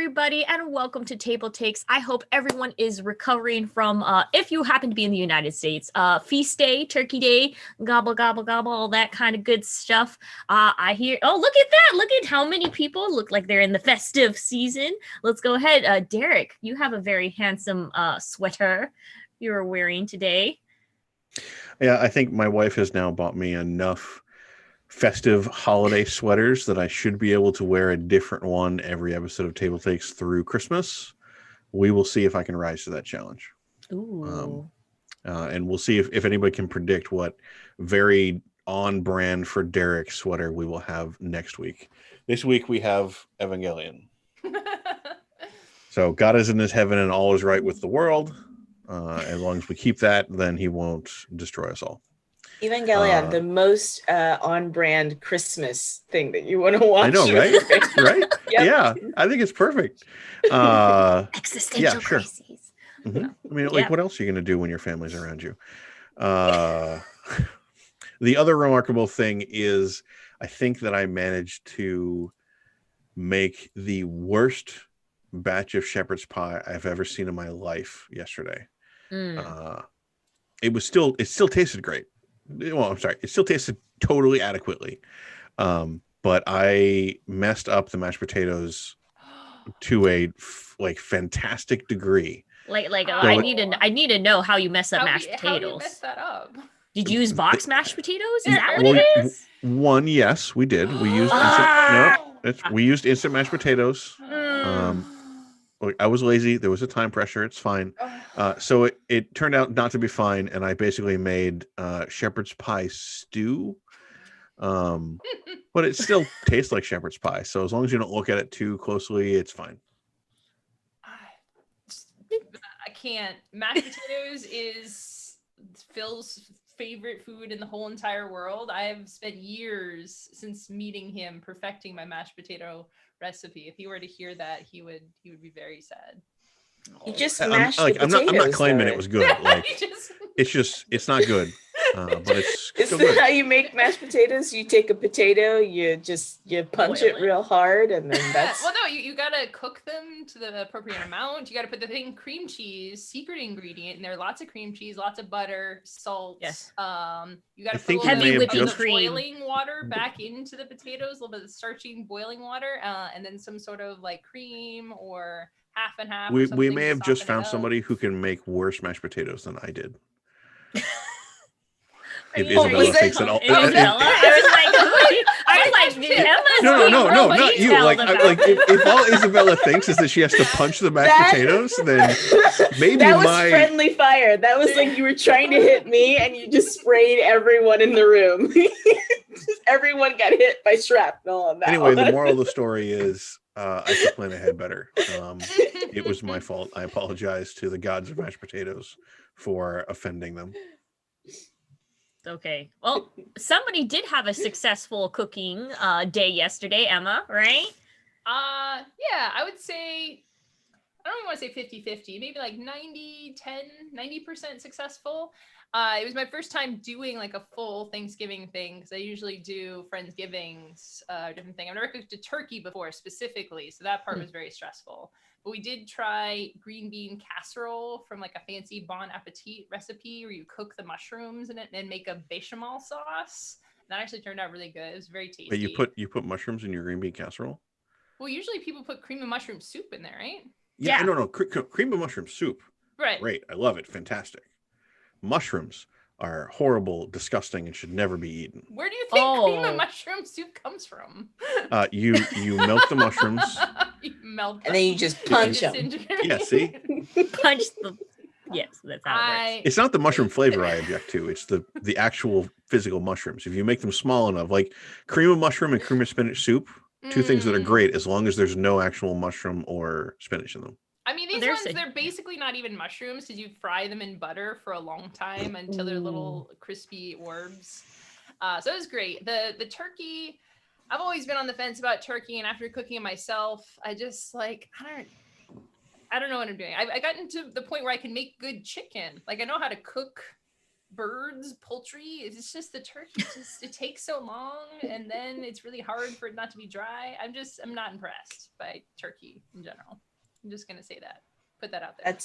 everybody, and welcome to TableTakes. I hope everyone is recovering from, if you happen to be in the United States, feast day, turkey day, gobble, gobble, gobble, all that kind of good stuff. I hear, oh, look at that. Look at how many people look like they're in the festive season. Let's go ahead. Derek, you have a very handsome sweater you're wearing today. Yeah, I think my wife has now bought me enough festive holiday sweaters that I should be able to wear a different one every episode of Table Takes through Christmas. We will see if I can rise to that challenge. Ooh. And we'll see if anybody can predict what very on brand for Derek sweater we will have next week. This week we have Evangelion. So God is in his heaven and all is right with the world. As long as we keep that, then he won't destroy us all. Evangelion, the most on-brand Christmas thing that you want to watch. I know, right? Right? Yep. Yeah, I think it's perfect. Existential crises. Mm-hmm. I mean, like, what else are you going to do when your family's around you? The other remarkable thing is, I think that I managed to make the worst batch of shepherd's pie I've ever seen in my life yesterday. It still tasted great. Well, I'm sorry, it still tasted totally adequately. But I messed up the mashed potatoes to a fantastic degree. I need to know how you mess up mashed potatoes. How do you mess that up? Did you use box mashed potatoes? Is that what it is? One, yes, we did. We used we used instant mashed potatoes. I was lazy. There was a time pressure. It's fine. So it turned out not to be fine, and I basically made shepherd's pie stew. But it still tastes like shepherd's pie. So as long as you don't look at it too closely, it's fine. I can't. Mashed potatoes is Phil's favorite food in the whole entire world. I've spent years since meeting him perfecting my mashed potato recipe. If he were to hear that, he would be very sad. You just mashed the potatoes. I'm not claiming it was good. It's not good. But it's how you make mashed potatoes. You take a potato, you punch it real hard, and then that's well, no, you gotta cook them to the appropriate amount. You gotta put the thing cream cheese, secret ingredient, and there are lots of cream cheese, lots of butter, salt. Yes. You gotta put heavy whipping cream, boiling water back into the potatoes, a little bit of starchy boiling water, and then some sort of like cream or half and half. We may have just found somebody who can make worse mashed potatoes than I did. If Isabella thinks that all, Isabella? I was like, no, not you. If all Isabella thinks is that she has to punch the mashed potatoes, then maybe that was friendly fire. That was like you were trying to hit me, and you just sprayed everyone in the room. Everyone got hit by shrapnel on that. Anyway, the moral of the story is, I should plan ahead better. It was my fault. I apologize to the gods of mashed potatoes for offending them. Okay. Well, somebody did have a successful cooking day yesterday, Emma, right? Yeah, I would say, I don't want to say 50-50, maybe like 90% successful. It was my first time doing like a full Thanksgiving thing, because I usually do Friendsgivings, different thing. I've never cooked a turkey before specifically, so that part was very stressful. But we did try green bean casserole from like a fancy Bon Appetit recipe where you cook the mushrooms in it and make a bechamel sauce. That actually turned out really good. It was very tasty. But you put mushrooms in your green bean casserole? Well, usually people put cream of mushroom soup in there, right? Yeah. No. Cream of mushroom soup. Right. Great. I love it. Fantastic. Mushrooms are horrible, disgusting, and should never be eaten. Where do you think cream of mushroom soup comes from? You milk the mushrooms. You melt them. And then you just punch them. Yeah, see? Punch the... Yes, that's how it works. It's not the mushroom flavor I object to. It's the actual physical mushrooms. If you make them small enough, like cream of mushroom and cream of spinach soup, two things that are great as long as there's no actual mushroom or spinach in them. I mean, these ones, they're basically not even mushrooms because you fry them in butter for a long time until they're little crispy orbs. So it was great. The turkey, I've always been on the fence about turkey, and after cooking it myself, I just like, I don't know what I'm doing. I gotten to the point where I can make good chicken. Like I know how to cook birds, poultry. It's just the turkey. It takes so long, and then it's really hard for it not to be dry. I'm not impressed by turkey in general. I'm just gonna say that. Put that out there.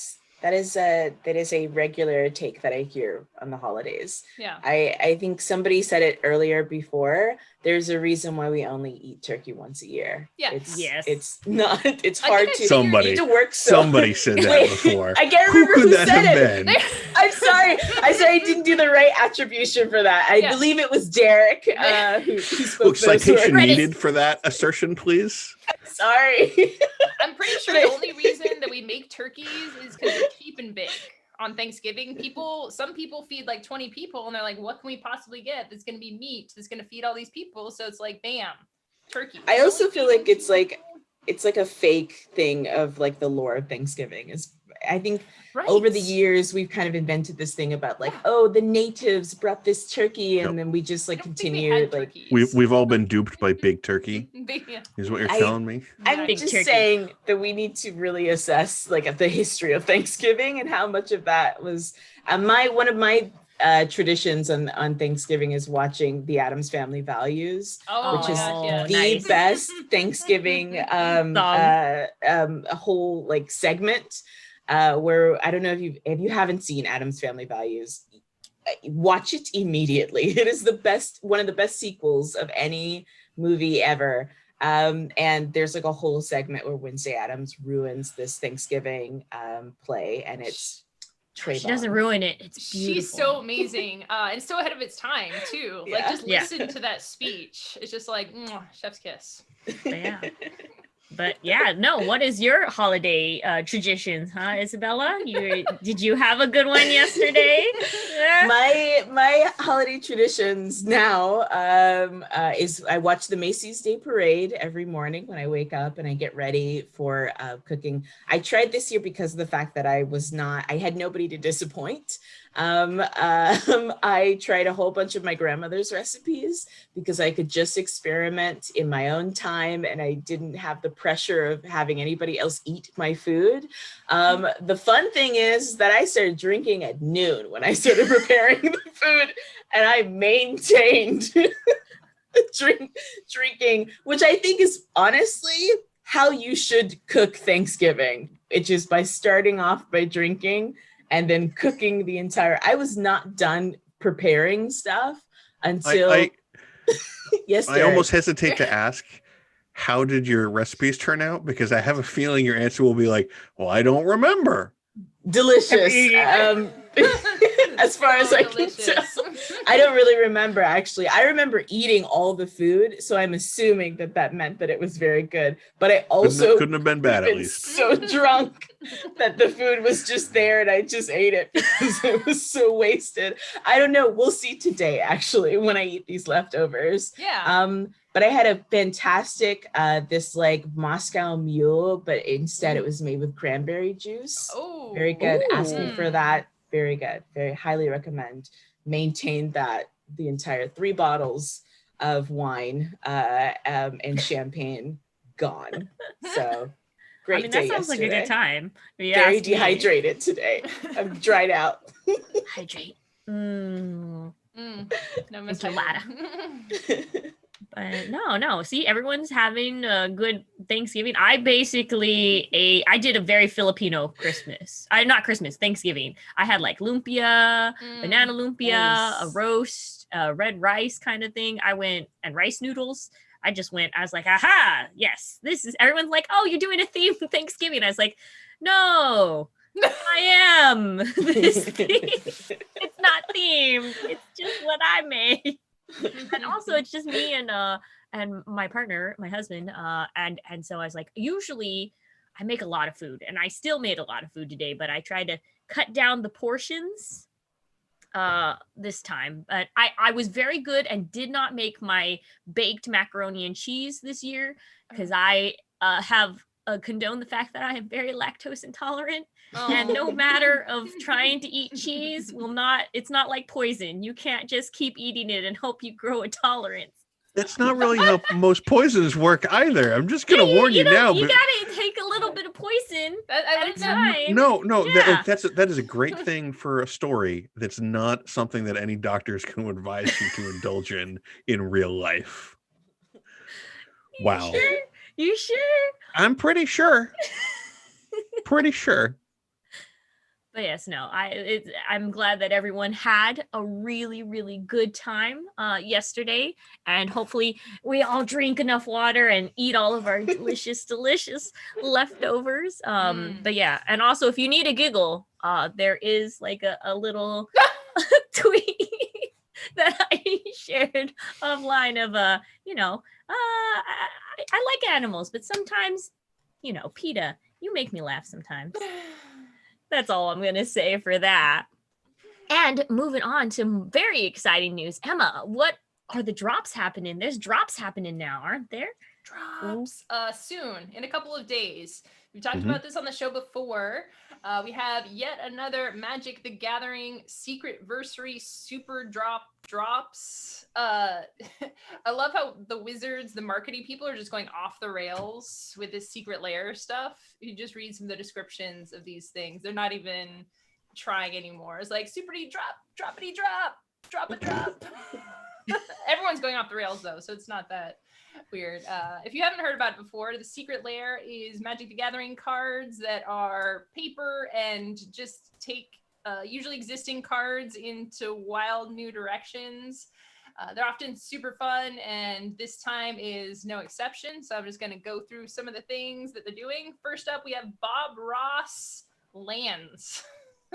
That is a regular take that I hear on the holidays. Yeah. I think somebody said it earlier before. There's a reason why we only eat turkey once a year. Yeah. It's not. It's hard to work. Somebody said that before. I can't remember who that said have been? I'm sorry. I didn't do the right attribution for that. I believe it was Derek who spoke. Citation needed for that assertion, please. Sorry. I'm pretty sure the only reason that we make turkeys is because they're cheap and big. On Thanksgiving, some people feed like 20 people, and they're like, what can we possibly get that's going to be meat that's going to feed all these people? So it's like, bam, turkey. I also feel like it's like a fake thing of like the lore of Thanksgiving. I think over the years we've kind of invented this thing about like, oh, the natives brought this turkey, and then we just like continued like we've all been duped by big turkey. Is what you're telling me? I'm just saying that we need to really assess like the history of Thanksgiving and how much of that was one of my traditions on Thanksgiving is watching the Addams Family Values, which is the best Thanksgiving a whole like segment. Where I don't know if you haven't seen Addams Family Values, watch it immediately. It is one of the best sequels of any movie ever. And there's like a whole segment where Wednesday Addams ruins this Thanksgiving play, and it's Trayvon. She doesn't ruin it. It's beautiful. She's so amazing, and so ahead of its time too. Like just listen to that speech. It's just like chef's kiss. But what is your holiday traditions, huh, Isabella? Did you have a good one yesterday? My holiday traditions now is I watch the Macy's Day Parade every morning when I wake up, and I get ready for cooking. I tried this year because of the fact that I had nobody to disappoint. I tried a whole bunch of my grandmother's recipes because I could just experiment in my own time, and I didn't have the pressure of having anybody else eat my food. The fun thing is that I started drinking at noon when I started preparing the food, and I maintained drinking, which I think is honestly how you should cook Thanksgiving. It's just by starting off by drinking and then cooking the entire. I was not done preparing stuff until. Yes, I almost hesitate to ask, how did your recipes turn out? Because I have a feeling your answer will be like, well, I don't remember. Delicious. As far as I can tell. I don't really remember, actually. I remember eating all the food, so I'm assuming that meant that it was very good. But I also couldn't have been bad, at least. So drunk that the food was just there, and I just ate it because it was so wasted. I don't know. We'll see today, actually, when I eat these leftovers. Yeah. But I had a fantastic this like Moscow Mule, but instead it was made with cranberry juice. Oh, very good. Ask me for that. Very good. Very highly recommend. Maintained that the entire 3 bottles of wine and champagne gone. So great day. That sounds like a good time. Very dehydrated today. I'm dried out. Hydrate. No enchilada. But no. See, everyone's having a good Thanksgiving. I did a very Filipino Christmas. Thanksgiving. I had like lumpia, banana lumpia, a roast, red rice kind of thing. And rice noodles. I was like, aha, yes, everyone's like, oh, you're doing a theme for Thanksgiving. I was like, no, I am. This theme, it's not themed. It's just what I made. And also it's just me and my partner, my husband, and so I was like, usually I make a lot of food, and I still made a lot of food today, but I tried to cut down the portions this time. But I was very good and did not make my baked macaroni and cheese this year because I have condoned the fact that I am very lactose intolerant. And no matter of trying to eat cheese it's not like poison. You can't just keep eating it and hope you grow a tolerance. That's not really how most poisons work either. I'm just going to warn you now. You got to take a little bit of poison poison I at like a that. time. No, Yeah. that is a great thing for a story. That's not something that any doctors can advise you to indulge in real life. Wow. You sure? I'm pretty sure. Pretty sure. But yes, no, I'm glad that everyone had a really, really good time yesterday, and hopefully we all drink enough water and eat all of our delicious, delicious leftovers. But yeah, and also if you need a giggle, there is like a little tweet that I shared offline of I like animals, but sometimes, PETA, you make me laugh sometimes. That's all I'm going to say for that. And moving on to very exciting news. Emma, what are the drops happening? There's drops happening now, aren't there? Drops soon, in a couple of days. We've talked about this on the show before. We have yet another Magic the Gathering Secretversary Superdrop drops. I love how the wizards, the marketing people are just going off the rails with this secret layer stuff. You just read some of the descriptions of these things. They're not even trying anymore. It's like superty drop, droppity drop, drop a drop. Everyone's going off the rails though, so it's not that weird. If you haven't heard about it before, the secret layer is Magic the Gathering cards that are paper and just take usually existing cards into wild new directions. They're often super fun, and this time is no exception. So I'm just going to go through some of the things that they're doing. First up, we have Bob Ross lands.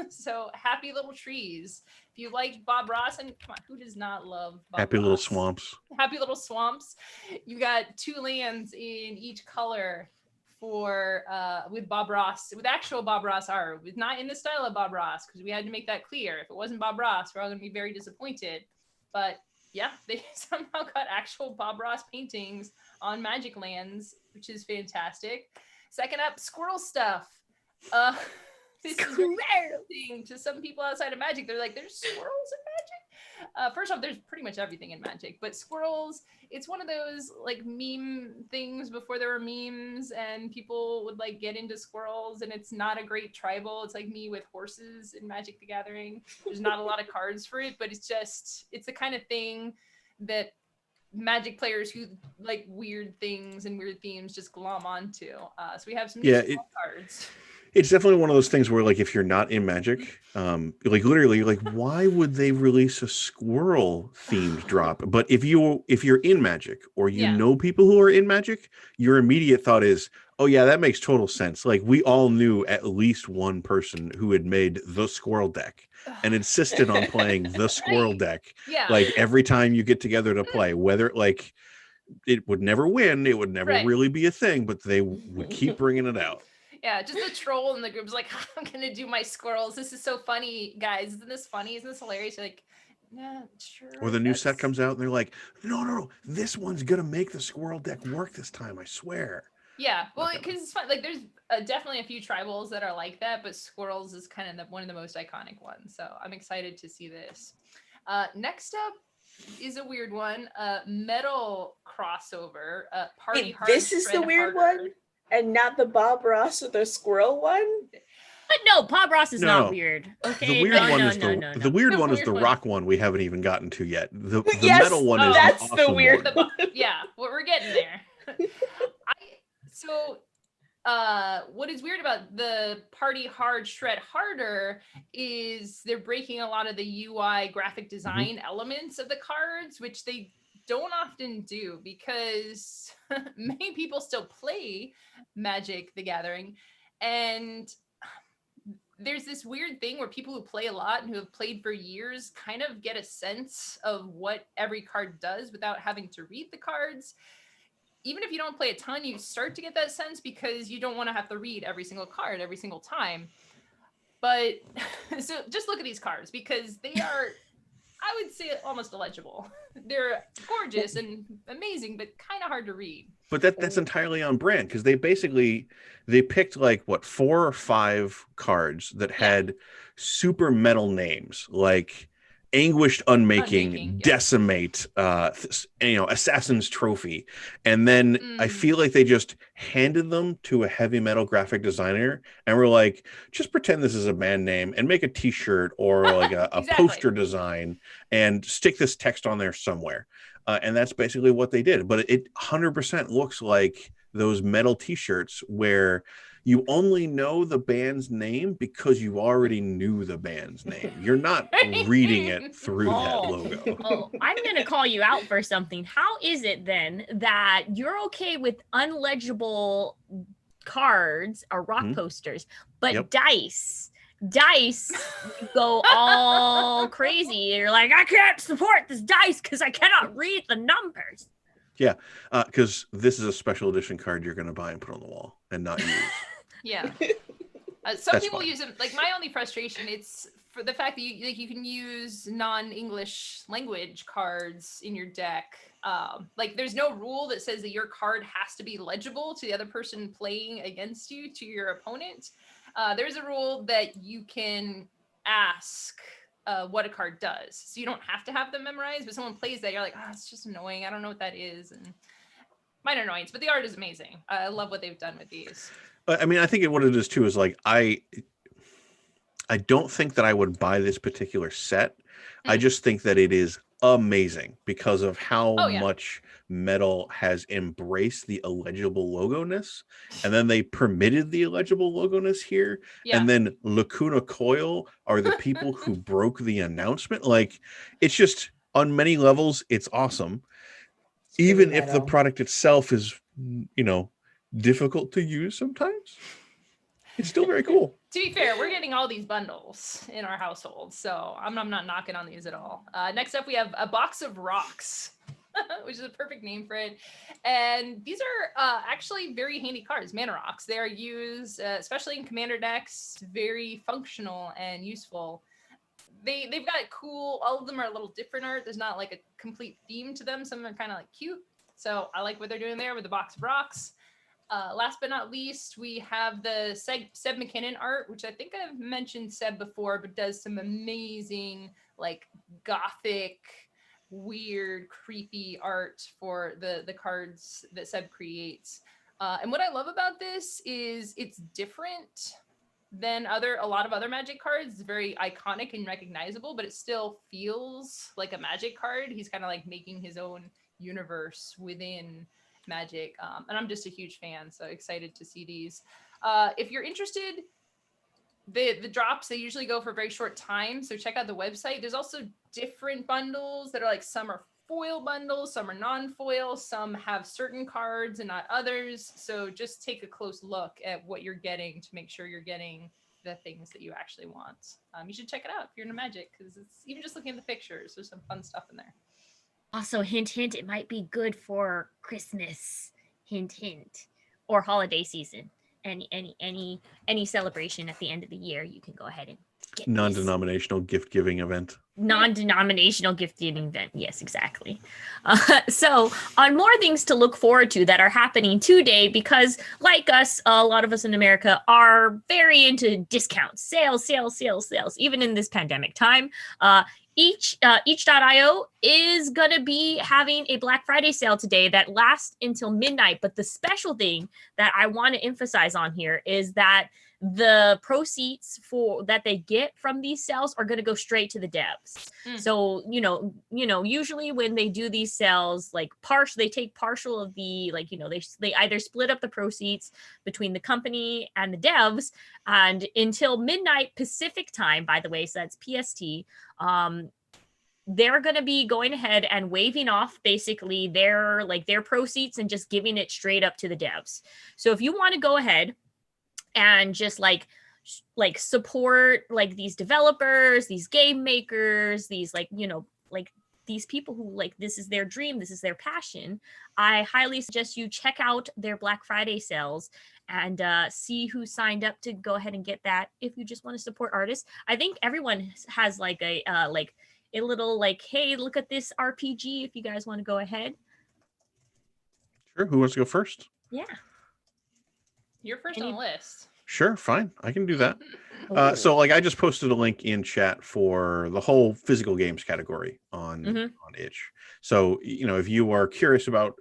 So happy little trees. If you liked Bob Ross, and come on, who does not love Bob Happy Ross? little swamps. Happy little swamps. You got 2 lands in each color for with Bob Ross, with actual Bob Ross art. With not in the style of Bob Ross, because we had to make that clear. If it wasn't Bob Ross, we're all gonna be very disappointed. But yeah, they somehow got actual Bob Ross paintings on Magic lands, which is fantastic. Second up, squirrel stuff. This is interesting to some people outside of Magic. They're like, there's squirrels in Magic? First off, there's pretty much everything in Magic, but squirrels, it's one of those like meme things before there were memes and people would like get into squirrels, and it's not a great tribal. It's like me with horses in Magic the Gathering. There's not a lot of cards for it, but it's the kind of thing that Magic players who like weird things and weird themes just glom onto. So we have some new cards. It's definitely one of those things where, like, if you're not in Magic, like literally, like, why would they release a squirrel themed drop? But if you're in Magic, or you know people who are in Magic, your immediate thought is, oh yeah, that makes total sense. Like, we all knew at least one person who had made the squirrel deck and insisted on playing the squirrel deck. Yeah. Like every time you get together to play, whether like it would never win, it would never really be a thing, but they would keep bringing it out. Yeah, just the troll in the group's like, I'm gonna do my squirrels. This is so funny, guys. Isn't this funny? Isn't this hilarious? You're like, yeah, sure. Or the new set comes out and they're like, no, this one's gonna make the squirrel deck work this time, I swear. Yeah, well, because it's fun. Like, there's definitely a few tribals that are like that, but squirrels is kind of one of the most iconic ones. So I'm excited to see this. Next up is a weird one. Metal crossover. Party hard. This is the weird one? And not the Bob Ross with the squirrel one? But no, Bob Ross is not weird. Okay. The weird one is the weird one is the rock one we haven't even gotten to yet. The metal one is that's awesome the weird one. Yeah, we're getting there. What is weird about the Party Hard Shred Harder is they're breaking a lot of the UI graphic design elements of the cards, which they don't often do because many people still play Magic the Gathering, and there's this weird thing where people who play a lot and who have played for years kind of get a sense of what every card does without having to read the cards. Even if you don't play a ton, you start to get that sense because you don't want to have to read every single card every single time. But so just look at these cards because they are, I would say, almost illegible. They're gorgeous and amazing, but kind of hard to read. But that's entirely on brand because they picked like 4 or 5 cards that had super metal names, like Anguished Unmaking, Unmaking, yep. Decimate, Assassin's Trophy. And then I feel like they just handed them to a heavy metal graphic designer and were like, just pretend this is a band name and make a t-shirt or like a Exactly. poster design and stick this text on there somewhere. And that's basically what they did. But it 100% looks like those metal t-shirts where you only know the band's name because you already knew the band's name. You're not reading it through that logo. Oh, I'm going to call you out for something. How is it then that you're okay with unlegible cards or rock posters, but dice go all crazy? You're like, I can't support this dice because I cannot read the numbers. Yeah, because this is a special edition card you're going to buy and put on the wall and not use. Yeah. Some That's people fine. use them. Like, my only frustration, it's for the fact that you can use non-English language cards in your deck. Like, there's no rule that says that your card has to be legible to the other person playing against you, to your opponent. There's a rule that you can ask what a card does. So you don't have to have them memorized, but someone plays that, you're like, oh, it's just annoying. I don't know what that is. And minor annoyance, but the art is amazing. I love what they've done with these. I mean, I think what it is too is like, I don't think that I would buy this particular set. I just think that it is amazing because of how much metal has embraced the illegible logo-ness, and then they permitted the illegible logo-ness here. And then Lacuna Coil are the people who broke the announcement. Like, it's just, on many levels, it's awesome. Even if the product itself is, difficult to use sometimes, it's still very cool. To be fair, we're getting all these bundles in our household, so I'm not knocking on these at all. Next up, we have a box of rocks, which is a perfect name for it. And these are actually very handy cards, mana rocks. They are used, especially in commander decks, very functional and useful. They've got cool, all of them are a little different art. There's not like a complete theme to them. Some are kind of like cute. So I like what they're doing there with the box of rocks. Last but not least, we have the Seb McKinnon art, which I think I've mentioned Seb before, but does some amazing, like, gothic, weird, creepy art for the cards that Seb creates. And what I love about this is it's different than a lot of other Magic cards. It's very iconic and recognizable, but it still feels like a Magic card. He's kind of like making his own universe within Magic, and I'm just a huge fan, so excited to see these. If you're interested, the drops, they usually go for a very short time, so check out the website. There's also different bundles that are like, some are foil bundles, some are non-foil, some have certain cards and not others, so just take a close look at what you're getting to make sure you're getting the things that you actually want. You should check it out if you're into Magic, because it's, even just looking at the pictures, there's some fun stuff in there. Also, hint, hint, it might be good for Christmas. Hint, hint. Or holiday season. Any celebration at the end of the year, you can go ahead and get non-denominational gift giving event. Non-denominational gift giving event. Yes, exactly. So on more things to look forward to that are happening today, because like us, a lot of us in America are very into discounts, sales, even in this pandemic time. Each.io is going to be having a Black Friday sale today that lasts until midnight. But the special thing that I want to emphasize on here is that the proceeds that they get from these sales are going to go straight to the devs. So, usually when they do these sales, like they take partial of the, they either split up the proceeds between the company and the devs, and until midnight Pacific time, by the way, so that's PST, they're going to be going ahead and waiving off basically their proceeds and just giving it straight up to the devs. So if you want to go ahead and just like support like these developers, these game makers, these these people who this is their dream, this is their passion, I highly suggest you check out their Black Friday sales and see who signed up to go ahead and get that. If you just want to support artists, I think everyone has a little hey, look at this RPG if you guys want to go ahead. Sure. Who wants to go first? Yeah. You're first on the list. Sure, fine. I can do that. So like I just posted a link in chat for the whole physical games category on itch. So if you are curious about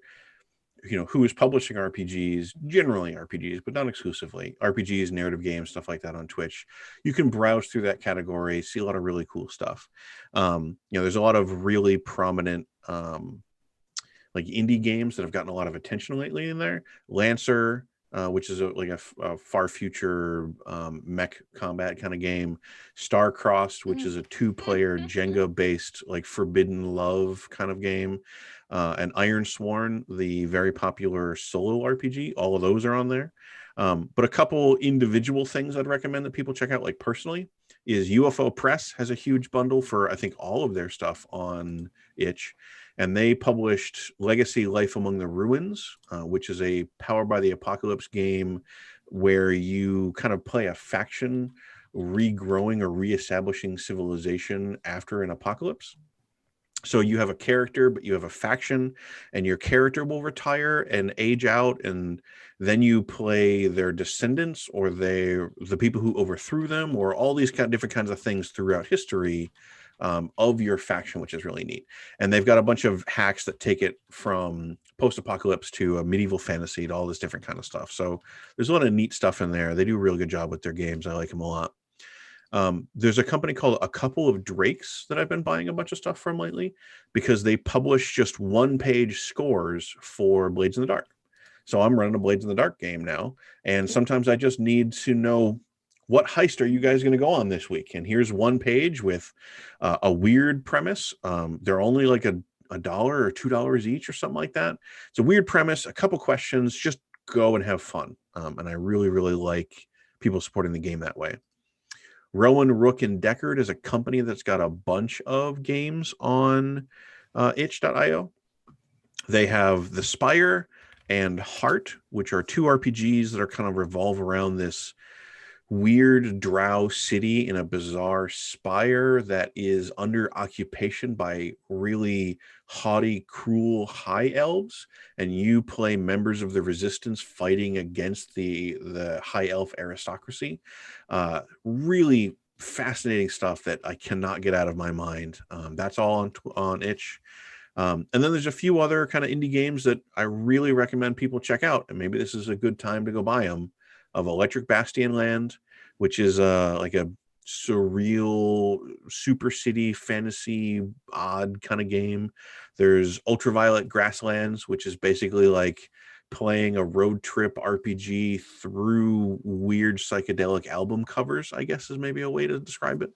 who is publishing RPGs, generally RPGs, but not exclusively RPGs, narrative games, stuff like that on Twitch, you can browse through that category, see a lot of really cool stuff. There's a lot of really prominent like indie games that have gotten a lot of attention lately in there. Lancer, which is a far future mech combat kind of game. Starcrossed, which is a 2-player Jenga based like forbidden love kind of game. And Iron Sworn, the very popular solo RPG. All of those are on there. But a couple individual things I'd recommend that people check out, like personally, is UFO Press has a huge bundle for I think all of their stuff on itch. And they published Legacy Life Among the Ruins, which is a Power by the Apocalypse game where you kind of play a faction regrowing or reestablishing civilization after an apocalypse. So you have a character, but you have a faction, and your character will retire and age out, and then you play their descendants or the people who overthrew them, or all these different kinds of things throughout history of your faction, which is really neat. And they've got a bunch of hacks that take it from post-apocalypse to a medieval fantasy to all this different kind of stuff. So there's a lot of neat stuff in there. They do a really good job with their games. I like them a lot. There's a company called A Couple of Drakes that I've been buying a bunch of stuff from lately because they publish just 1-page scores for Blades in the Dark. So I'm running a Blades in the Dark game now, and sometimes I just need to know, what heist are you guys going to go on this week? And here's 1 page with a weird premise. They're only like $1 or $2 each or something like that. It's a weird premise, a couple questions, just go and have fun. And I really, really like people supporting the game that way. Rowan, Rook, and Deckard is a company that's got a bunch of games on itch.io. They have The Spire and Heart, which are 2 RPGs that are kind of revolve around this weird drow city in a bizarre spire that is under occupation by really haughty, cruel high elves, and you play members of the resistance fighting against the high elf aristocracy. Really fascinating stuff that I cannot get out of my mind. That's all on itch. And then there's a few other kind of indie games that I really recommend people check out, and maybe this is a good time to go buy them. Of Electric Bastion Land, which is like a surreal super city fantasy odd kind of game. There's Ultraviolet Grasslands, which is basically like playing a road trip RPG through weird psychedelic album covers, I guess is maybe a way to describe it.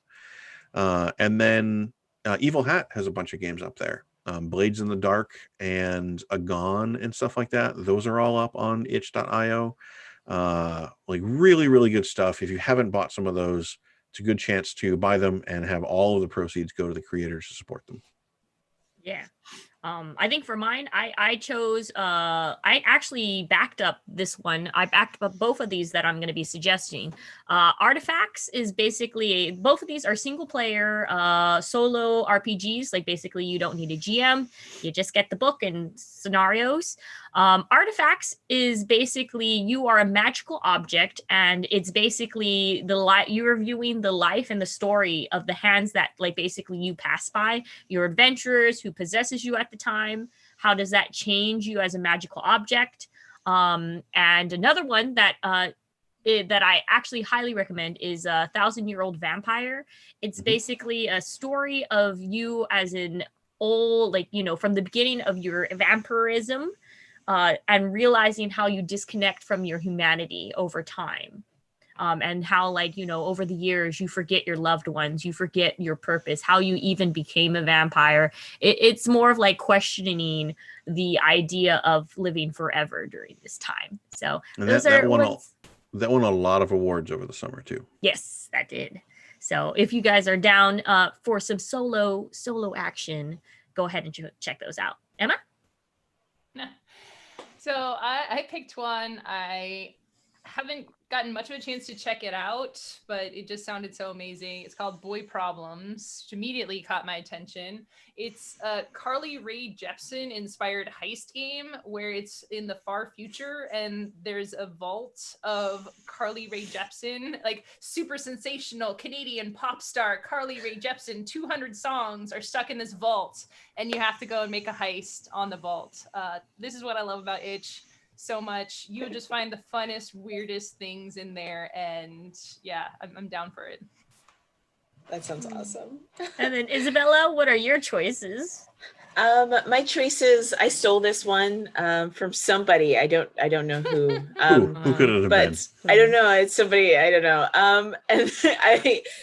And then Evil Hat has a bunch of games up there. Blades in the Dark and Agon and stuff like that. Those are all up on itch.io. Like really, really good stuff. If you haven't bought some of those, it's a good chance to buy them and have all of the proceeds go to the creators to support them. Yeah. I think for mine, I chose, I actually backed up this one. I backed up both of these that I'm going to be suggesting. Artifacts is basically, both of these are single player solo RPGs. Like basically you don't need a GM. You just get the book and scenarios. Artifacts is basically you are a magical object, and it's basically you're viewing the life and the story of the hands that like basically you pass by, your adventurers, who possesses you at the time. How does that change you as a magical object? And another one that that I actually highly recommend is a 1,000-Year-Old Vampire. It's basically a story of you as an old, like, from the beginning of your vampirism, and realizing how you disconnect from your humanity over time. And how, like, over the years, you forget your loved ones, you forget your purpose, how you even became a vampire. It's more of like questioning the idea of living forever during this time. So and those that are that won a lot of awards over the summer too. Yes, that did. So if you guys are down for some solo action, go ahead and check those out. Emma? So I picked one. I haven't gotten much of a chance to check it out, but it just sounded so amazing. It's called Boy Problems, which immediately caught my attention. It's a Carly Rae Jepsen inspired heist game where it's in the far future and there's a vault of Carly Rae Jepsen, like super sensational Canadian pop star Carly Rae Jepsen, 200 songs are stuck in this vault and you have to go and make a heist on the vault. This is what I love about Itch so much. You would just find the funnest, weirdest things in there, and yeah, I'm down for it. That sounds awesome. And then Isabella, what are your choices? My choices, I stole this one from somebody. I don't know who. Who could it have been? I don't know. It's somebody, I don't know. And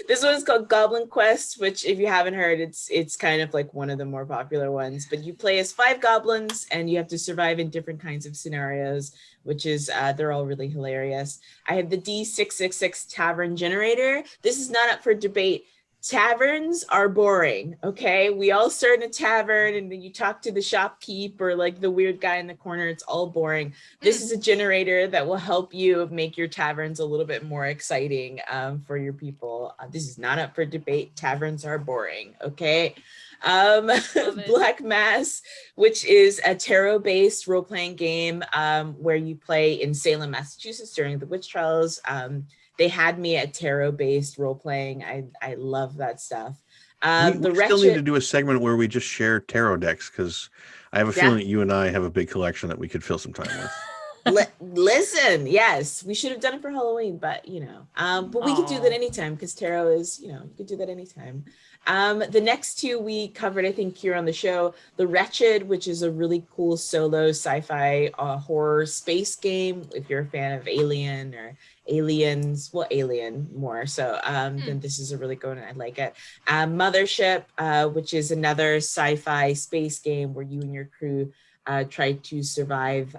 this one's called Goblin Quest, which if you haven't heard, it's kind of like one of the more popular ones. But you play as 5 goblins and you have to survive in different kinds of scenarios, which is they're all really hilarious. I have the D666 Tavern Generator. This is not up for debate. Taverns are boring, okay? We all start in a tavern and then you talk to the shopkeep or like the weird guy in the corner. It's all boring. This is a generator that will help you make your taverns a little bit more exciting for your people. This is not up for debate. Taverns are boring, okay? Black Mass, which is a tarot-based role-playing game where you play in Salem, Massachusetts during the witch trials. They had me at tarot-based role-playing. I love that stuff. We still need to do a segment where we just share tarot decks, because I have a feeling that you and I have a big collection that we could fill some time with. Listen, yes, we should have done it for Halloween, but you know, but we could do that anytime because tarot is, you know, you could do that anytime. The next 2 we covered, I think, here on the show, The Wretched, which is a really cool solo sci-fi horror space game. If you're a fan of Alien or Aliens, well, Alien more. So then this is a really good one. I like it. Mothership, which is another sci-fi space game where you and your crew try to survive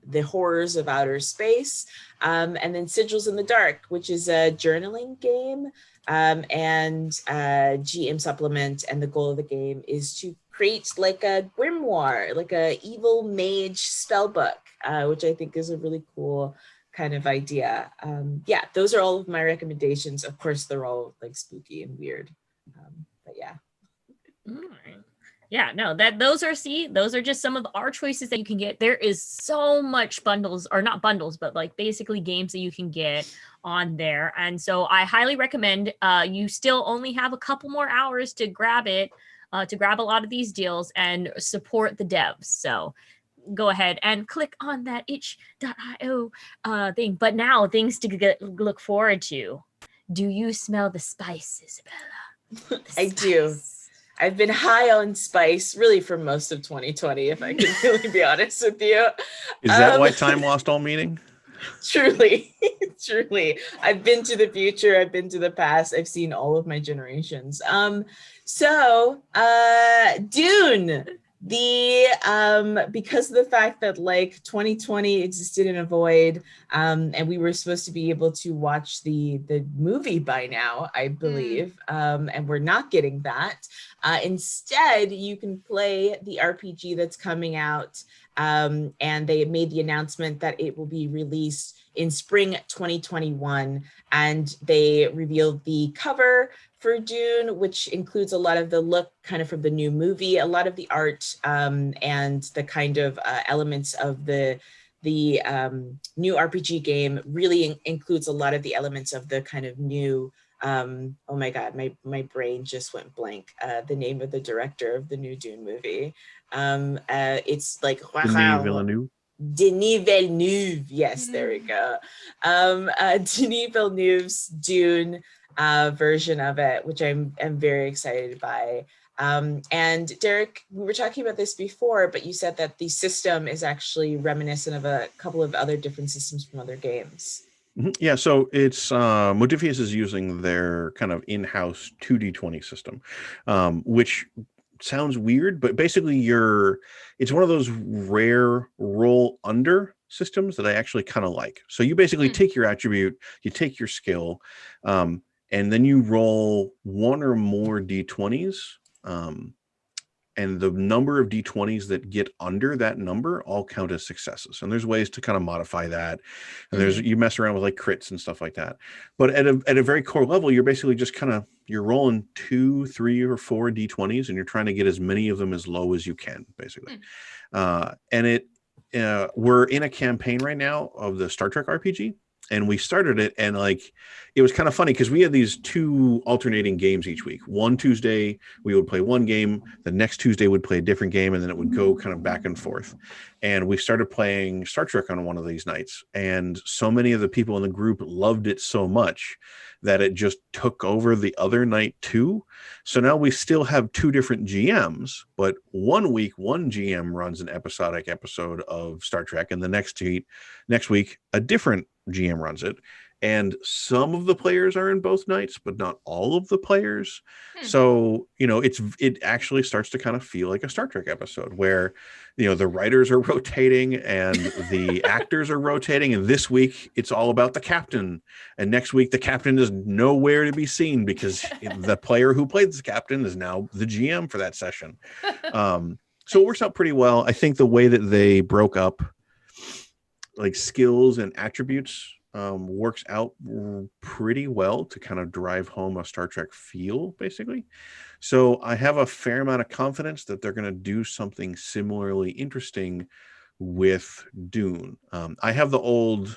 the horrors of outer space. And then Sigils in the Dark, which is a journaling game and GM supplement. And the goal of the game is to create like a grimoire, like a evil mage spell book, which I think is a really cool kind of idea. Yeah, those are all of my recommendations. Of course, they're all like spooky and weird. But yeah. All right. Yeah, no, those are just some of our choices that you can get. There is so much bundles, or not bundles, but like basically games that you can get on there. And so I highly recommend you still only have a couple more hours to grab it, to grab a lot of these deals and support the devs. So go ahead and click on that itch.io thing. But now things to look forward to. Do you smell the spice, Isabella? I do. I've been high on spice really for most of 2020, if I can really be honest with you. Is that why time lost all meaning? Truly. I've been to the future. I've been to the past. I've seen all of my generations. So Dune. Because of the fact that like 2020 existed in a void, and we were supposed to be able to watch the movie by now, I believe, and we're not getting that. Instead, you can play the RPG that's coming out, and they made the announcement that it will be released in spring 2021, and they revealed the cover for Dune, which includes a lot of the look kind of from the new movie, a lot of the art, and the kind of elements of the new RPG game really includes a lot of the elements of the kind of new, oh my God, my brain just went blank. The name of the director of the new Dune movie. It's like, Denis Villeneuve. Denis Villeneuve, yes, there we go. Denis Villeneuve's Dune version of it, which I'm very excited by. And Derek, we were talking about this before, but you said that the system is actually reminiscent of a couple of other different systems from other games. Yeah, so it's Modifius is using their kind of in-house 2D20 system, which sounds weird, but basically it's one of those rare roll under systems that I actually kind of like. So you basically take your attribute, you take your skill, and then you roll one or more D20s. and the number of d20s that get under that number all count as successes. And there's ways to kind of modify that. And there's you mess around with like crits and stuff like that. But at a very core level, you're basically just you're rolling 2, 3, or 4 d20s, and you're trying to get as many of them as low as you can, basically. And we're in a campaign right now of the Star Trek RPG. And we started it, and like it was kind of funny because we had these 2 alternating games each week. One Tuesday we would play one game, the next Tuesday would play a different game, and then it would go kind of back and forth. And we started playing Star Trek on one of these nights, and so many of the people in the group loved it so much that it just took over the other night too. So now we still have 2 different GMs, but one week one GM runs an episodic episode of Star Trek, and the next week a different GM runs it. And some of the players are in both nights, but not all of the players. So, it actually starts to kind of feel like a Star Trek episode where, the writers are rotating and the actors are rotating. And this week it's all about the captain. And next week, the captain is nowhere to be seen because the player who played the captain is now the GM for that session. So it works out pretty well. I think the way that they broke up like skills and attributes works out pretty well to kind of drive home a Star Trek feel, basically. So I have a fair amount of confidence that they're going to do something similarly interesting with Dune. I have the old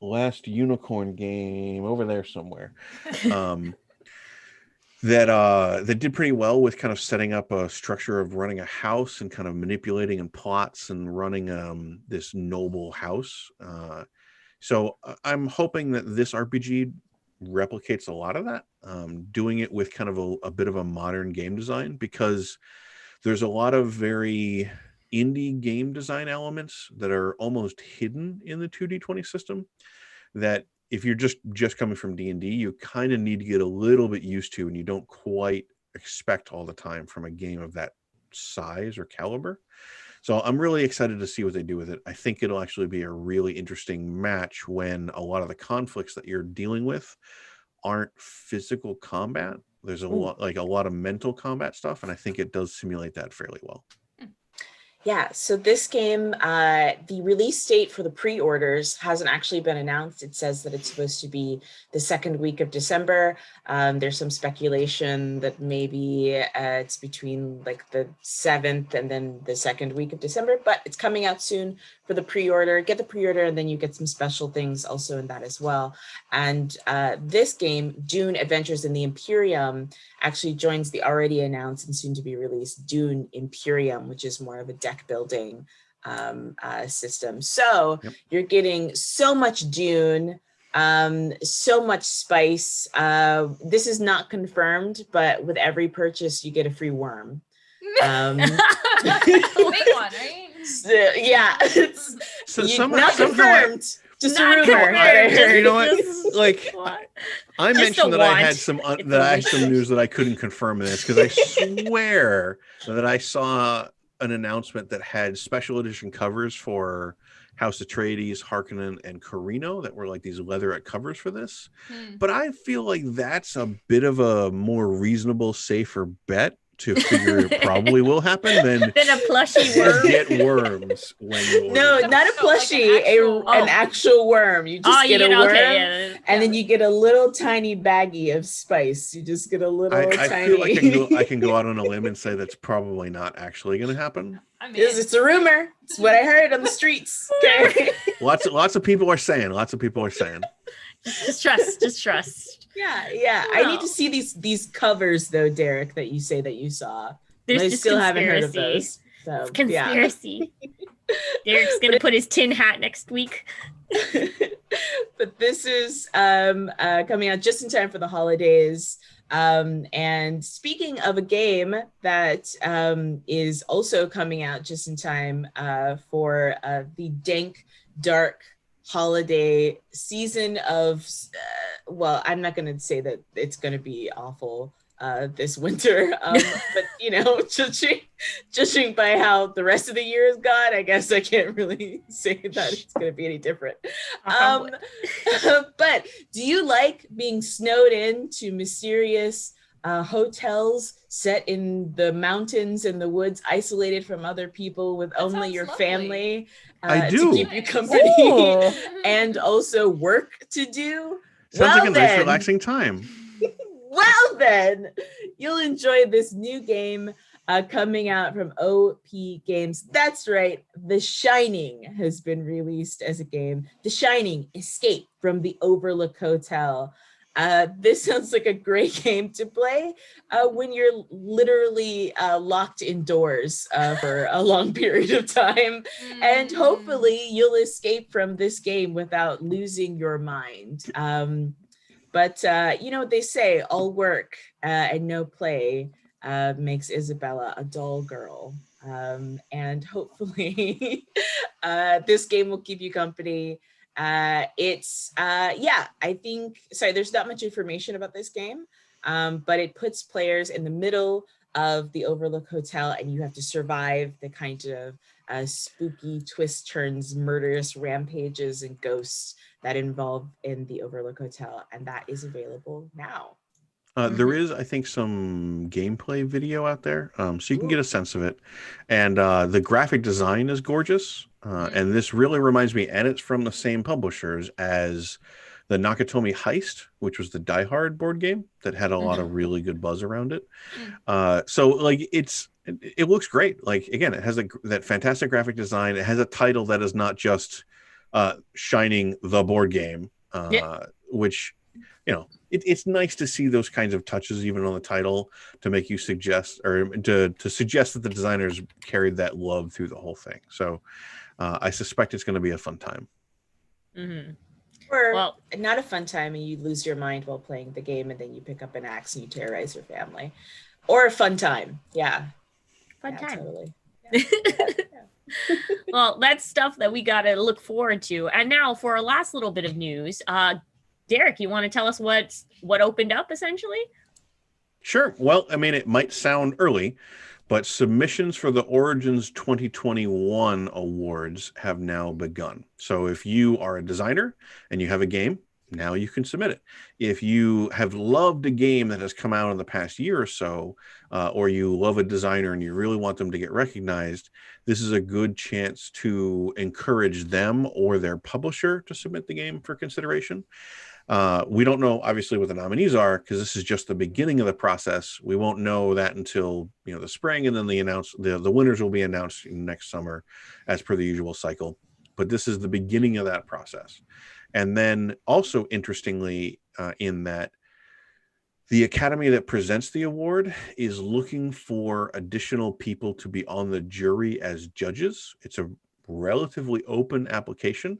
Last Unicorn game over there somewhere. That did pretty well with kind of setting up a structure of running a house and kind of manipulating and plots and running this noble house. So I'm hoping that this RPG replicates a lot of that, doing it with kind of a bit of a modern game design, because there's a lot of very indie game design elements that are almost hidden in the 2D20 system that if you're just coming from D&D, you kind of need to get a little bit used to, and you don't quite expect all the time from a game of that size or caliber. So I'm really excited to see what they do with it. I think it'll actually be a really interesting match when a lot of the conflicts that you're dealing with aren't physical combat. There's a lot of mental combat stuff, and I think it does simulate that fairly well. Yeah, so this game, the release date for the pre-orders hasn't actually been announced. It says that it's supposed to be the second week of December. There's some speculation that maybe it's between like the 7th and then the second week of December, but it's coming out soon for the pre-order. Get the pre-order, and then you get some special things also in that as well. And this game, Dune Adventures in the Imperium, actually joins the already announced and soon to be released Dune Imperium, which is more of a deck building system. So you're getting so much Dune, so much spice. This is not confirmed, but with every purchase, you get a free worm. Big one, right? Yeah, it's not confirmed. Just a rumor. You know what? Like, I mentioned that I had some news that I couldn't confirm in this because I swear that I saw an announcement that had special edition covers for House Atreides, Harkonnen, and Carino that were like these leatherette covers for this. But I feel like that's a bit of a more reasonable, safer bet to figure it probably will happen than a plushie worm. Get worms when you order. No, not a plushie, an actual worm. You just get a worm, and then you get a little tiny baggie of spice. You just get a little tiny. I feel like I can go out on a limb and say that's probably not actually going to happen. I mean, it's a rumor. It's what I heard on the streets. Okay. Lots of people are saying. Just trust. Yeah. I need to see these covers though, Derek, that you say that you saw. I still haven't heard of those. So, it's conspiracy. Derek's gonna put his tin hat next week. But this is coming out just in time for the holidays. And speaking of a game that is also coming out just in time for the dank, dark holiday season of well, I'm not going to say that it's going to be awful this winter, but you know, judging by how the rest of the year has gone, I guess I can't really say that it's going to be any different. But do you like being snowed in to mysterious hotels set in the mountains and the woods, isolated from other people, with only your family to keep you company and also work to do. Sounds like a nice relaxing time. Well then, you'll enjoy this new game coming out from OP Games. That's right, The Shining has been released as a game. The Shining: Escape from the Overlook Hotel. This sounds like a great game to play when you're literally locked indoors for a long period of time. And hopefully you'll escape from this game without losing your mind. But you know what they say, all work and no play makes Isabella a dull girl. And hopefully this game will keep you company. I think, there's not much information about this game, but it puts players in the middle of the Overlook Hotel, and you have to survive the kind of spooky twists, turns, murderous rampages, and ghosts that involve in the Overlook Hotel, and that is available now. There is, I think, some gameplay video out there, so you can get a sense of it. And the graphic design is gorgeous. And this really reminds me, and it's from the same publishers as the Nakatomi Heist, which was the Die Hard board game that had a lot of really good buzz around it. So like it looks great. Like, again, it has that fantastic graphic design. It has a title that is not just Shining the board game, which, you know, it's nice to see those kinds of touches even on the title to make you suggest, or to suggest that the designers carried that love through the whole thing. So I suspect it's going to be a fun time. Or not a fun time and you lose your mind while playing the game, and then you pick up an axe and you terrorize your family. Or a fun time. Yeah. Fun time. Totally. Well, that's stuff that we got to look forward to. And now for our last little bit of news, Derek, you want to tell us what opened up essentially? Sure. Well, I mean, it might sound early, but submissions for the Origins 2021 awards have now begun. So if you are a designer and you have a game, now you can submit it. If you have loved a game that has come out in the past year or so, or you love a designer and you really want them to get recognized, this is a good chance to encourage them or their publisher to submit the game for consideration. We don't know, obviously, what the nominees are, because this is just the beginning of the process. We won't know that until, you know, the spring, and then the winners will be announced next summer as per the usual cycle. But this is the beginning of that process. And then also, interestingly, in that the academy that presents the award is looking for additional people to be on the jury as judges. It's a relatively open application.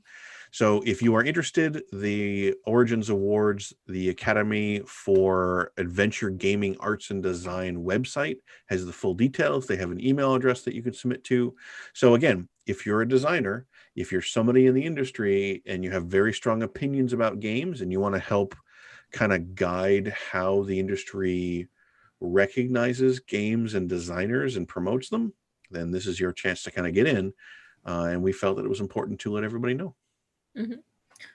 So if you are interested, the Origins Awards, the Academy for Adventure Gaming Arts and Design website has the full details. They have an email address that you can submit to. So again, if you're a designer, if you're somebody in the industry and you have very strong opinions about games and you want to help kind of guide how the industry recognizes games and designers and promotes them, then this is your chance to kind of get in. And we felt that it was important to let everybody know.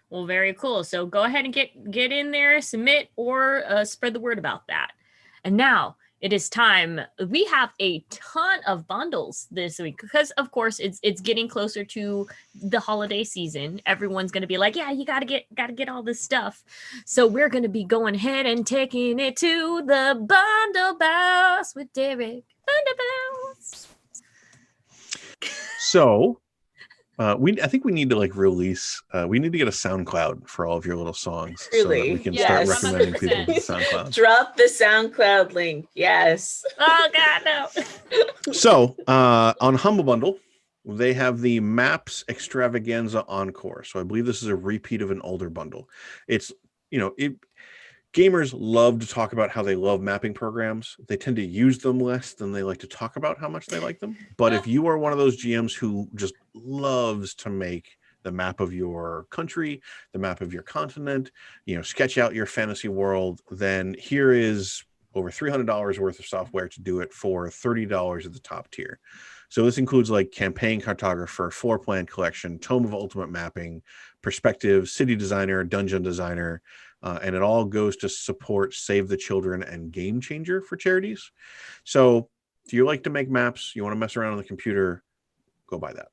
Well, very cool. So go ahead and get in there, submit, or spread the word about that. And now it is time. We have a ton of bundles this week because, of course, it's getting closer to the holiday season. Everyone's going to be like, yeah, you gotta get all this stuff. So we're going to be going ahead and taking it to the bundle boss with Derek. Bundle boss. So I think we need to release. We need to get a SoundCloud for all of your little songs, really? So that we can start recommending people to SoundCloud. Drop the SoundCloud link. Yes. Oh God, no. So on Humble Bundle, they have the Maps Extravaganza Encore. So I believe this is a repeat of an older bundle. It's gamers love to talk about how they love mapping programs. They tend to use them less than they like to talk about how much they like them. But if you are one of those GMs who just loves to make the map of your country, the map of your continent, sketch out your fantasy world, then here is over $300 worth of software to do it for $30 at the top tier. So this includes Campaign Cartographer, Floor Plan Collection, Tome of Ultimate Mapping, Perspective, City Designer, Dungeon Designer, And it all goes to support Save the Children and Game Changer for charities. So if you like to make maps, you want to mess around on the computer, go buy that.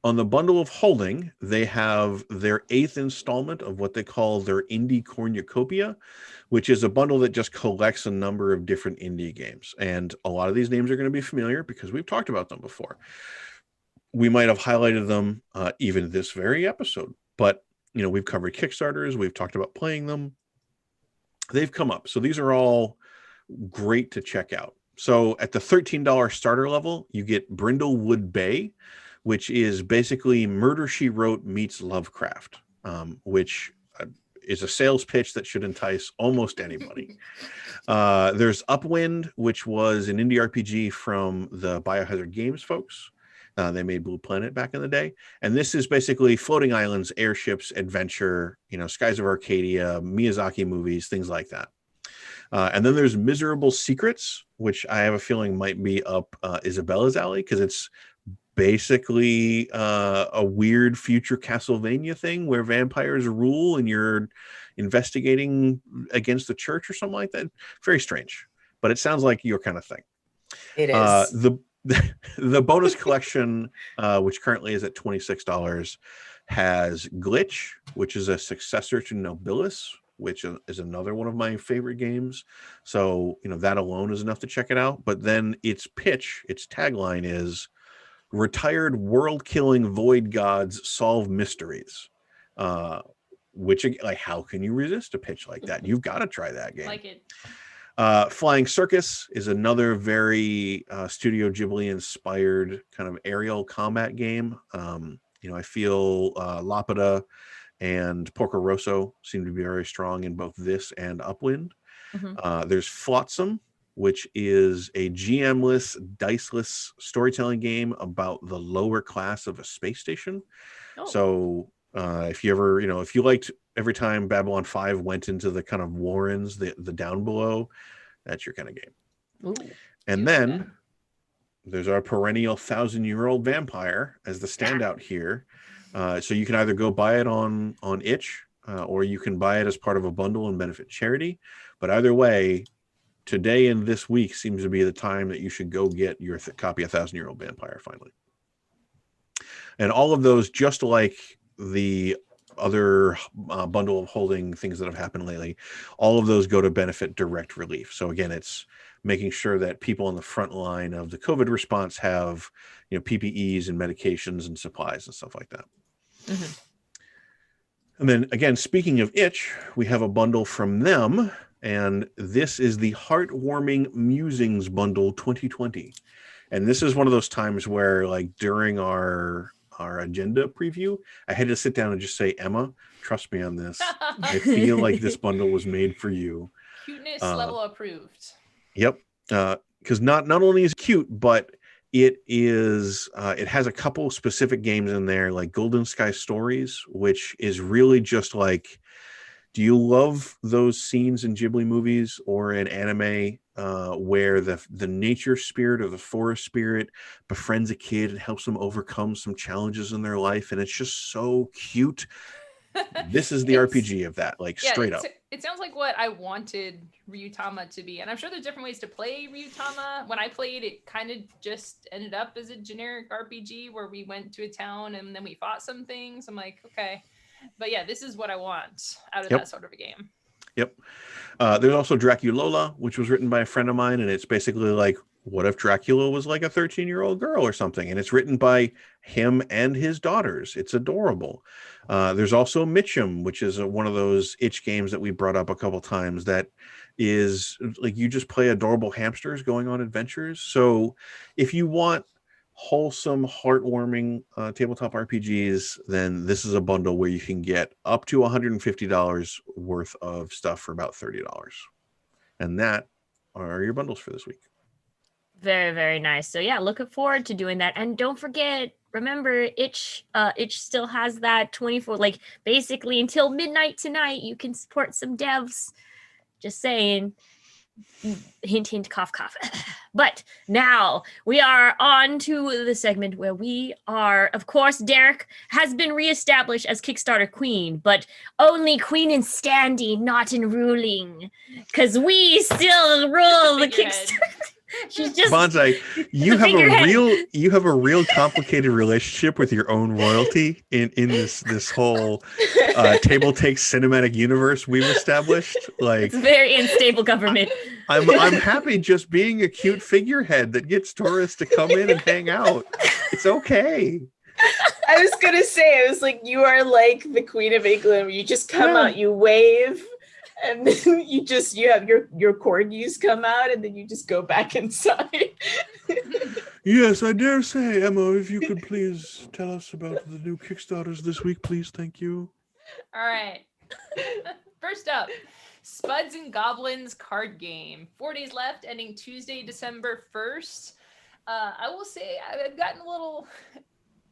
On the bundle of holding, they have their 8th installment of what they call their Indie Cornucopia, which is a bundle that just collects a number of different indie games. And a lot of these names are going to be familiar because we've talked about them before. We might have highlighted them even this very episode, but we've covered Kickstarters. We've talked about playing them. They've come up. So these are all great to check out. So at the $13 starter level, you get Brindlewood Bay, which is basically Murder, She Wrote meets Lovecraft, which is a sales pitch that should entice almost anybody. There's Upwind, which was an indie RPG from the Biohazard Games folks. They made Blue Planet back in the day. And this is basically floating islands, airships, adventure, Skies of Arcadia, Miyazaki movies, things like that. And then there's Miserable Secrets, which I have a feeling might be up Isabella's alley because it's basically a weird future Castlevania thing where vampires rule and you're investigating against the church or something like that. Very strange, but it sounds like your kind of thing. It is. The bonus collection, which currently is at $26, has Glitch, which is a successor to Nobilis, which is another one of my favorite games. So, that alone is enough to check it out. But then its tagline is Retired World-Killing Void Gods Solve Mysteries. Which, like, how can you resist a pitch like that? You've got to try that game. Like it. Flying Circus is another very Studio Ghibli inspired kind of aerial combat game. I feel Lapida and Porco Rosso seem to be very strong in both this and Upwind. Mm-hmm. There's Flotsam, which is a GM-less, diceless storytelling game about the lower class of a space station. Oh. So if you ever, if you liked every time Babylon 5 went into the kind of Warrens, the down below, that's your kind of game. Ooh, and then there's our perennial 1,000-year-old vampire as the standout here. So you can either go buy it on itch, or you can buy it as part of a bundle and benefit charity. But either way, today and this week seems to be the time that you should go get your copy of 1,000-year-old vampire finally. And all of those, just like the other bundle of holding things that have happened lately, all of those go to benefit direct relief. So again, it's making sure that people on the front line of the COVID response have, PPEs and medications and supplies and stuff like that. Mm-hmm. And then again, speaking of itch, we have a bundle from them, and this is the Heartwarming Musings Bundle 2020. And this is one of those times where, like, during our agenda preview, I had to sit down and just say, Emma, trust me on this. I feel like this bundle was made for you. Cuteness level approved. Yep. Because not only is it cute, but it has a couple specific games in there, like Golden Sky Stories, which is really just like, do you love those scenes in Ghibli movies or in anime where the nature spirit or the forest spirit befriends a kid and helps them overcome some challenges in their life, and it's just so cute? This is the RPG of that, like, straight up. It sounds like what I wanted Ryutama to be, and I'm sure there's different ways to play Ryutama. When I played, it kind of just ended up as a generic RPG where we went to a town and then we fought some things. I'm like, okay. But yeah, this is what I want out of that sort of a game. Yep. There's also Draculola, which was written by a friend of mine, and it's basically like, what if Dracula was like a 13-year-old girl or something? And it's written by him and his daughters. It's adorable. There's also Mitchum, which is one of those itch games that we brought up a couple times that is like, you just play adorable hamsters going on adventures. So if you want wholesome, heartwarming tabletop RPGs, then this is a bundle where you can get up to $150 worth of stuff for about $30. And that are your bundles for this week. Very, very nice. So yeah, looking forward to doing that. And don't forget, remember, Itch still has that 24, like, basically until midnight tonight, you can support some devs. Just saying. Hint, hint, cough, cough. But now we are on to the segment where we are, of course, Derek has been reestablished as Kickstarter queen, but only queen in standing, not in ruling. Because we still rule the Kickstarter. She's just Bonsai, you have a real complicated relationship with your own royalty in this whole TableTakes cinematic universe we've established. Like, it's a very unstable government. I'm happy just being a cute figurehead that gets tourists to come in and hang out. It's okay. I was gonna say, I was like, you are like the Queen of England, where you just come out, you wave, and then you have your corgis come out, and then you just go back inside. Yes, I dare say, Emma, if you could please tell us about the new Kickstarters this week, please. Thank you. All right. First up, Spuds and Goblins card game. 4 days left, ending Tuesday, December 1st. I will say I've gotten a little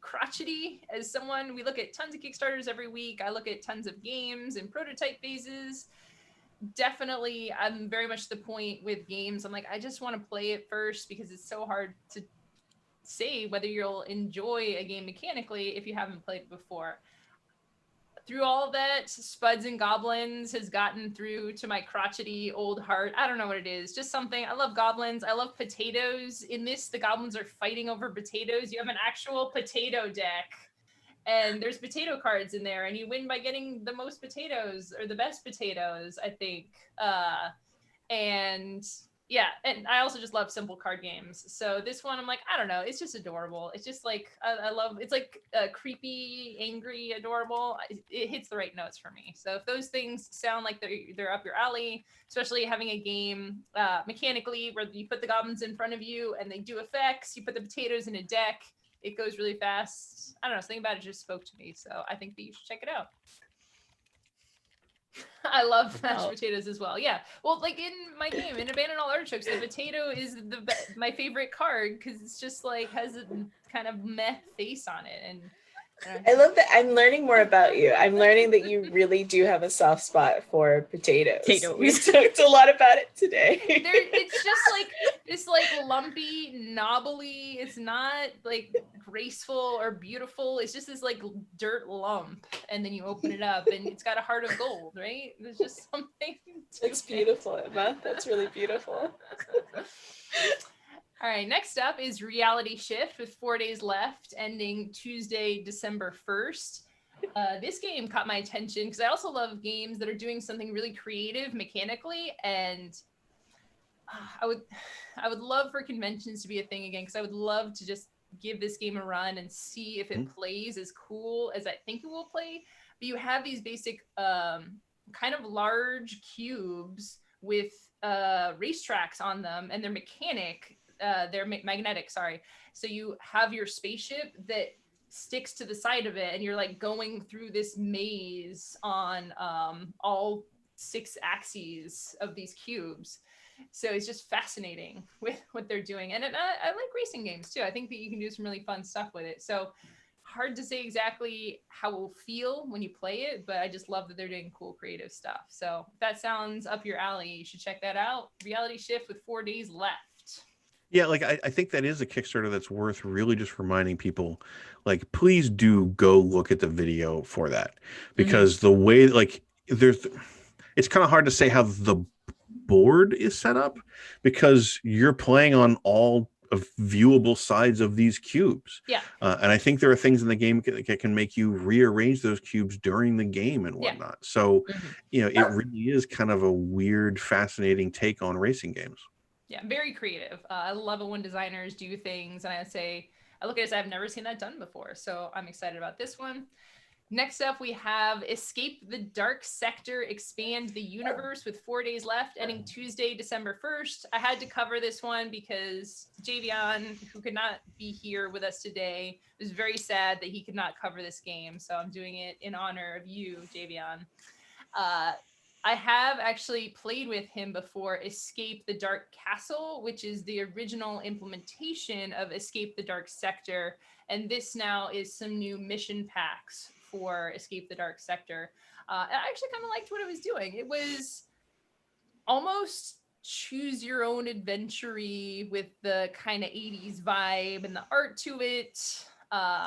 crotchety as someone. We look at tons of Kickstarters every week. I look at tons of games and prototype phases. Definitely, I'm very much the point with games. I'm like, I just want to play it first because it's so hard to say whether you'll enjoy a game mechanically if you haven't played it before. Through all of that, Spuds and Goblins has gotten through to my crotchety old heart. I don't know what it is. Just something. I love goblins. I love potatoes. In this, the goblins are fighting over potatoes. You have an actual potato deck. And there's potato cards in there. And you win by getting the most potatoes or the best potatoes, I think. And yeah, and I also just love simple card games. So this one, I'm like, I don't know. It's just adorable. It's just like, I love, it's like creepy, angry, adorable. It hits the right notes for me. So if those things sound like they're up your alley, especially having a game mechanically where you put the goblins in front of you and they do effects, you put the potatoes in a deck, it goes really fast. I don't know, something about it just spoke to me. So I think that you should check it out. I love mashed potatoes as well. Yeah. Well, like in my game, in Abandon All Artichokes, the potato is my favorite card because it's just like has a kind of meh face on it. And I love that. I'm learning more about you. I'm learning that you really do have a soft spot for potatoes. We've talked a lot about it today. It's just like this like lumpy, knobbly. It's not like graceful or beautiful. It's just this like dirt lump, and then you open it up, and it's got a heart of gold, right? There's just something. That's beautiful, Emma. That's really beautiful. All right, next up is Reality Shift with 4 days left, ending Tuesday, December 1st. This game caught my attention because I also love games that are doing something really creative mechanically, and I would love for conventions to be a thing again because I would love to just give this game a run and see if it plays as cool as I think it will play. But you have these basic kind of large cubes with racetracks on them, and they're magnetic, sorry. So you have your spaceship that sticks to the side of it, and you're like going through this maze on all 6 axes of these cubes. So it's just fascinating with what they're doing. And I like racing games too. I think that you can do some really fun stuff with it. So hard to say exactly how it will feel when you play it, but I just love that they're doing cool creative stuff. So if that sounds up your alley, you should check that out. Reality Shift with 4 days left. Yeah, like I think that is a Kickstarter that's worth really just reminding people, like, please do go look at the video for that, because the way, like, it's kind of hard to say how the board is set up because you're playing on all of viewable sides of these cubes. Yeah. And I think there are things in the game that can make you rearrange those cubes during the game and whatnot. So, you know, it really is kind of a weird, fascinating take on racing games. Yeah, very creative. I love it when designers do things, and I look at it as I've never seen that done before. So I'm excited about this one. Next up, we have Escape the Dark Sector, Expand the Universe with 4 days left, ending Tuesday, December 1st. I had to cover this one because Javion, who could not be here with us today, was very sad that he could not cover this game. So I'm doing it in honor of you, Javion. I have actually played with him before Escape the Dark Castle, which is the original implementation of Escape the Dark Sector. And this now is some new mission packs for Escape the Dark Sector. I actually kind of liked what it was doing. It was almost choose your own adventure with the kind of 80s vibe and the art to it.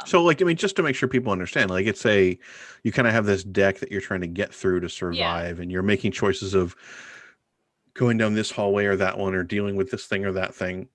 So like, I mean, just to make sure people understand, like you kind of have this deck that you're trying to get through to survive, and you're making choices of going down this hallway or that one, or dealing with this thing or that thing.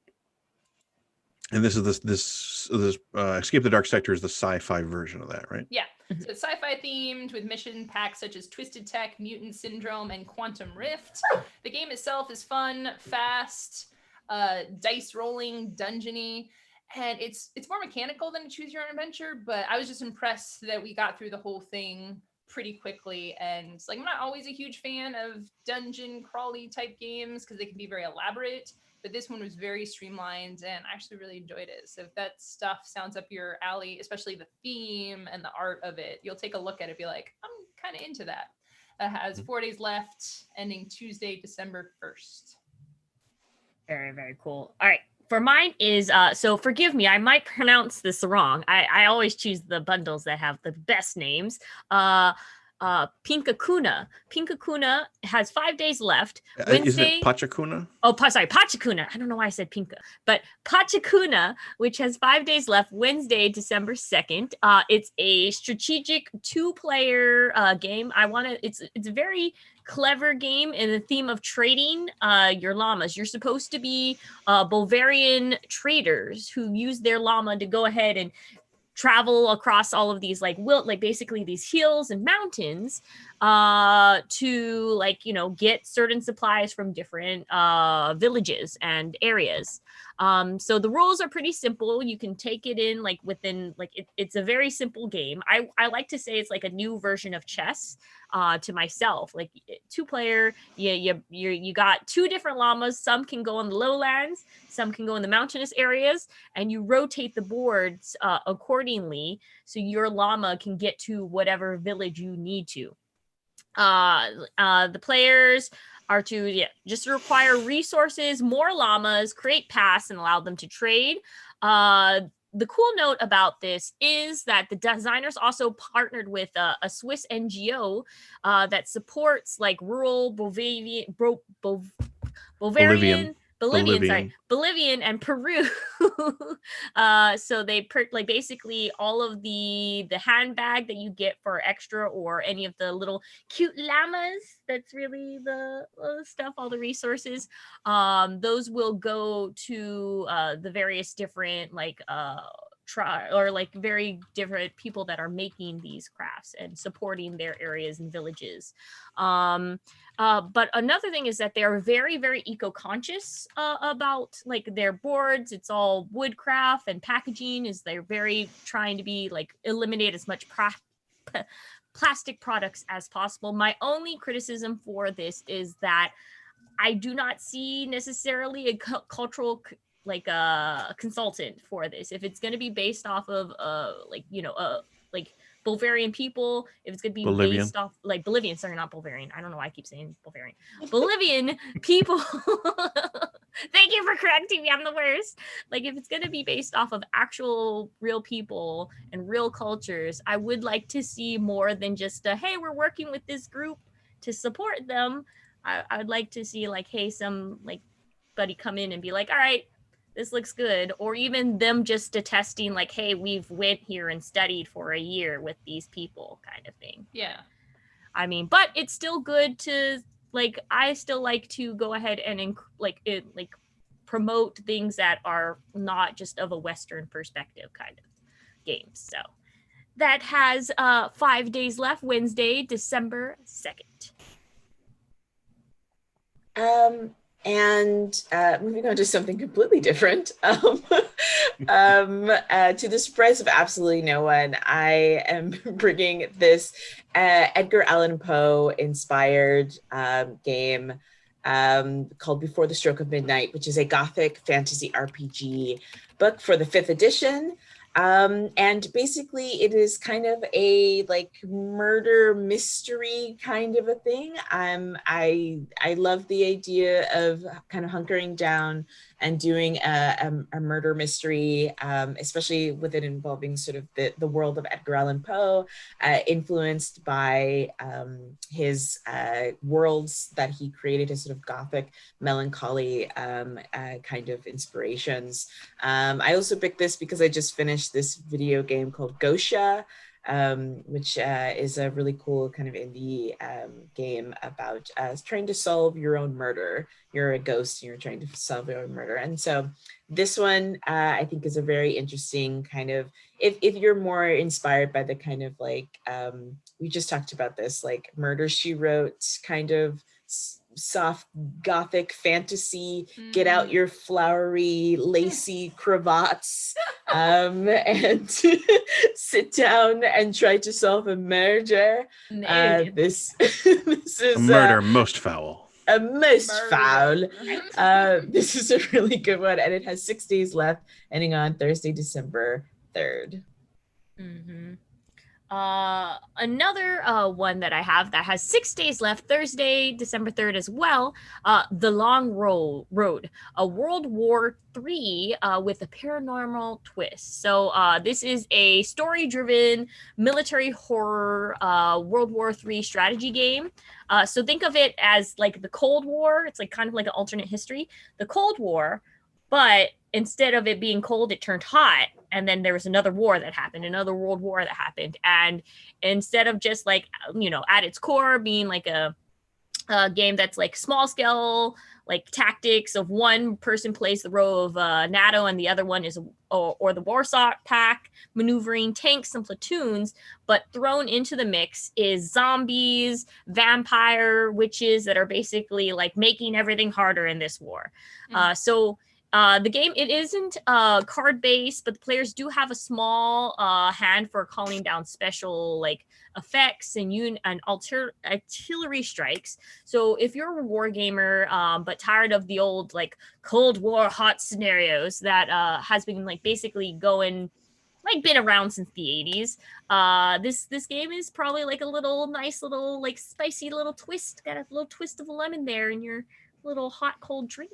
And this is this Escape the Dark Sector is the sci-fi version of that, right? Yeah. So it's sci-fi themed with mission packs such as Twisted Tech, Mutant Syndrome, and Quantum Rift. The game itself is fun, fast, dice rolling, dungeony, and it's more mechanical than a choose your own adventure, but I was just impressed that we got through the whole thing pretty quickly. And like, I'm not always a huge fan of dungeon crawly type games because they can be very elaborate, but this one was very streamlined and I actually really enjoyed it. So if that stuff sounds up your alley, especially the theme and the art of it, you'll take a look at it and be like, I'm kind of into that. That has 4 days left, ending Tuesday, December 1st. Very, very cool. All right. For mine is, so forgive me, I might pronounce this wrong. I always choose the bundles that have the best names. Pinkakuna. Pinkakuna has 5 days left. Wednesday. Is it Pachacuna? Oh, sorry, Pachacuna. I don't know why I said Pinka, but Pachacuna, which has 5 days left. Wednesday, December 2nd. It's a strategic 2-player game. It's a very clever game in the theme of trading your llamas. You're supposed to be Bulgarian traders who use their llama to go ahead and travel across all of these basically these hills and mountains to get certain supplies from different villages and areas. So the rules are pretty simple. You can take it in it's a very simple game. I like to say it's like a new version of chess to myself. Like 2-player, you got 2 different llamas. Some can go on the lowlands, some can go in the mountainous areas, and you rotate the boards accordingly so your llama can get to whatever village you need to. The players are to just require resources, more llamas, create paths, and allow them to trade. The cool note about this is that the designers also partnered with a Swiss NGO that supports like rural Bolivian and Peru. So they basically all of the handbag that you get for extra, or any of the little cute llamas, that's really the stuff, all the resources, those will go to the various different very different people that are making these crafts and supporting their areas and villages. But another thing is that they are very, very eco-conscious about like their boards. It's all woodcraft and packaging, is they're very trying to be like eliminate as much plastic products as possible. My only criticism for this is that I do not see necessarily a cultural consultant for this. If it's going to be based off of Bulgarian people, if it's going to be based off Bolivian, sorry, not Bulgarian. I don't know why I keep saying Bulgarian. Bolivian people. Thank you for correcting me. I'm the worst. Like, if it's going to be based off of actual real people and real cultures, I would like to see more than just hey, we're working with this group to support them. I would like to see some buddy come in and be like, all right, this looks good. Or even them just attesting hey, we've went here and studied for a year with these people, kind of thing. Yeah. I mean, but it's still good to I still like to go ahead and promote things that are not just of a Western perspective kind of games. So that has 5 days left, Wednesday, December 2nd. And moving on to something completely different, to the surprise of absolutely no one, I am bringing this Edgar Allan Poe inspired game called Before the Stroke of Midnight, which is a Gothic fantasy RPG book for the 5th edition. And basically it is kind of a murder mystery kind of a thing. I love the idea of kind of hunkering down and doing a murder mystery, especially with it involving sort of the world of Edgar Allan Poe, influenced by his worlds that he created, his sort of gothic melancholy kind of inspirations. I also picked this because I just finished this video game called Gosha, which is a really cool kind of indie game about trying to solve your own murder. You're a ghost and you're trying to solve your own murder. And so this one I think is a very interesting kind of, if you're more inspired by the kind of like, we just talked about this, like Murder, She Wrote kind of soft gothic fantasy, get out your flowery lacy cravats and sit down and try to solve a murder. This is a murder most foul. A most foul. This is a really good one, and it has 6 days left, ending on Thursday, December 3rd. Another one that I have that has 6 days left, Thursday, December 3rd as well, The Long Road, a World War III with a paranormal twist. So this is a story-driven military horror World War III strategy game. So think of it as like the Cold War. It's like kind of like an alternate history. The Cold War, but instead of it being cold, it turned hot. And then there was another war that happened, another world war that happened. And instead of just like, you know, at its core being like a game that's like small scale, like tactics of one person plays the role of NATO and the other one is, or the Warsaw Pact, maneuvering tanks and platoons, but thrown into the mix is zombies, vampire witches that are basically like making everything harder in this war. The game, it isn't card-based, but the players do have a small hand for calling down special like effects and artillery strikes. So if you're a war gamer, but tired of the old like Cold War hot scenarios that has been like basically going, like been around since the 80s, this game is probably like a little nice little like spicy little twist, got a little twist of a lemon there in your little hot cold drink.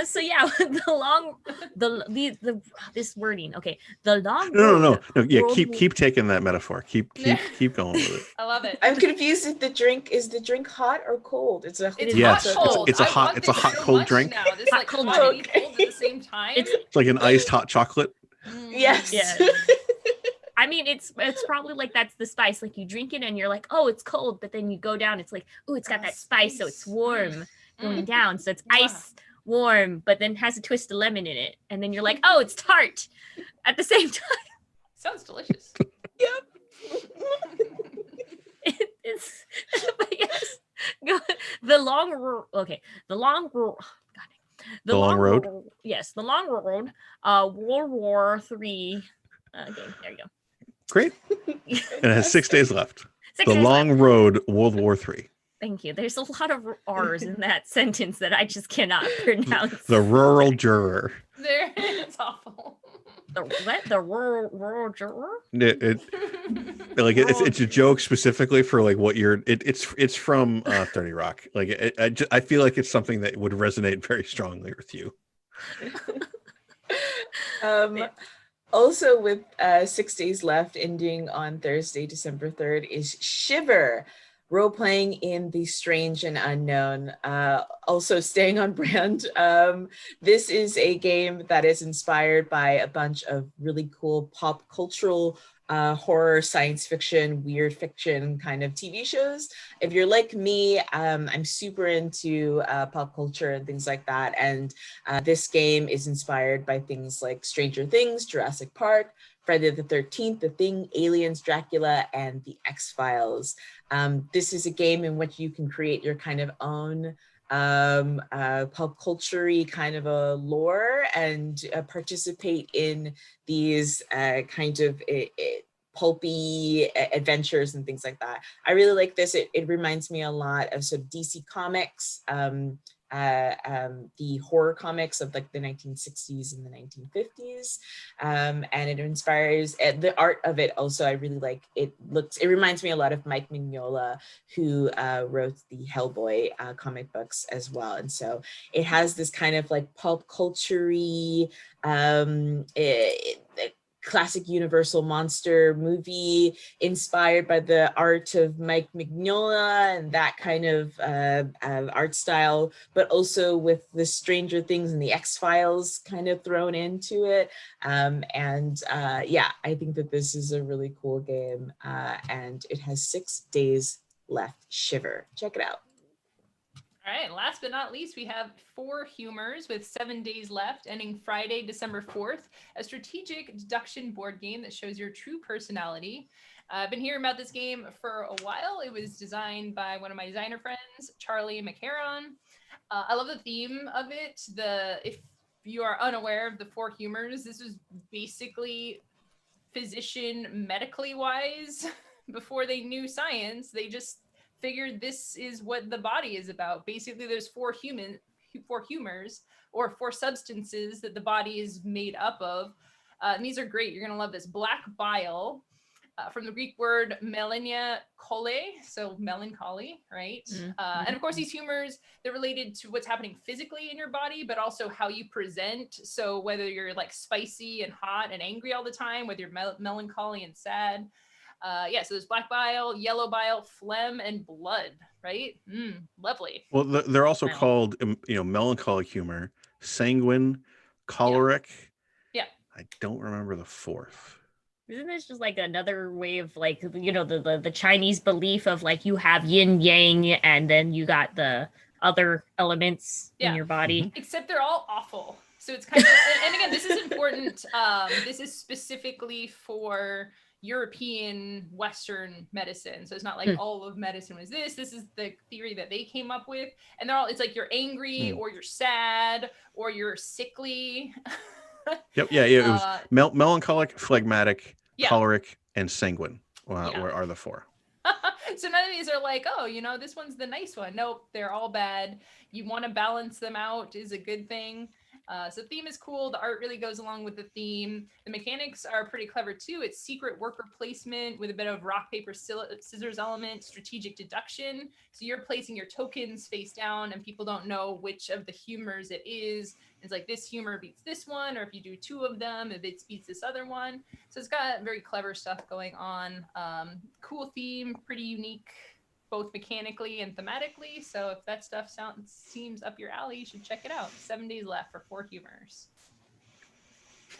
So yeah, this wording. Okay, the long. No. Yeah, keep taking that metaphor. Keep going with it. I love it. I'm confused if the drink is hot or cold. It's a yes, hot cold. It's a hot cold drink. Now. This hot, like cold drink cold at the same time. It's like an iced hot chocolate. Yes. I mean, it's probably like that's the spice. Like you drink it and you're like, oh, it's cold, but then you go down, it's like, oh, it's got that spice, so it's warm going down. So it's ice warm, but then has a twist of lemon in it, and then you're like, oh, it's tart at the same time. Sounds delicious. Yep. It's but yes, the long road. Okay, the long road. The long road. Yes, the long road. World War III game. There you go. Great. And it has 6 days left. The long road, World War III. Thank you. There's a lot of R's in that sentence that I just cannot pronounce. The rural juror. There, it's awful. The what? The rural juror? It's a joke specifically for like what you're. It's from 30 Rock. Like I feel like it's something that would resonate very strongly with you. Also, with 6 days left, ending on Thursday, December 3rd, is Shiver. Role-playing in the strange and unknown, also staying on brand. This is a game that is inspired by a bunch of really cool pop cultural horror, science fiction, weird fiction kind of TV shows. If you're like me, I'm super into pop culture and things like that. And this game is inspired by things like Stranger Things, Jurassic Park, Friday the 13th, The Thing, Aliens, Dracula, and The X-Files. This is a game in which you can create your kind of own pop culture-y kind of a lore and participate in these kind of pulpy adventures and things like that. I really like this. It reminds me a lot of sort of DC Comics, the horror comics of like the 1960s and the 1950s, and it inspires the art of it. Also, I really like it. It reminds me a lot of Mike Mignola, who wrote the Hellboy comic books as well. And so it has this kind of like pulp culture-y, classic Universal monster movie inspired by the art of Mike Mignola and that kind of art style, but also with the Stranger Things and the X-Files kind of thrown into it. Yeah, I think that this is a really cool game, and it has 6 days left. Shiver. Check it out. All right, last but not least, we have Four Humors with 7 days left, ending Friday, December 4th, a strategic deduction board game that shows your true personality. I've been hearing about this game for a while. It was designed by one of my designer friends, Charlie McHarron. I love the theme of it. If you are unaware of the Four Humors, this was basically physician medically wise. Before they knew science, they just figured this is what the body is about. Basically, there's four humors or 4 substances that the body is made up of. And these are great. You're going to love this. Black bile, from the Greek word melania chole, so melancholy, right? Mm-hmm. And of course, these humors, they're related to what's happening physically in your body, but also how you present. So whether you're like spicy and hot and angry all the time, whether you're melancholy and sad. So there's black bile, yellow bile, phlegm, and blood, right? Lovely. Well, they're also called, melancholic humor, sanguine, choleric. Yeah. I don't remember the 4th. Isn't this just like another way of like, the Chinese belief of like you have yin yang and then you got the other elements in your body? Except they're all awful. So it's kind of, and again, this is important. This is specifically for European Western medicine. So it's not like all of medicine was this. This is the theory that they came up with. And it's like you're angry or you're sad or you're sickly. Yep. Yeah. It was melancholic, phlegmatic, choleric, and sanguine are the 4. So none of these are like, oh, this one's the nice one. Nope, they're all bad. You want to balance them out is a good thing. So the theme is cool. The art really goes along with the theme. The mechanics are pretty clever too. It's secret worker placement with a bit of rock, paper, scissors element, strategic deduction. So you're placing your tokens face down and people don't know which of the humors it is. It's like this humor beats this one, or if you do 2 of them, it beats this other one. So it's got very clever stuff going on. Cool theme, pretty unique, both mechanically and thematically. So if that stuff seems up your alley, you should check it out. 7 days left for 4 humors.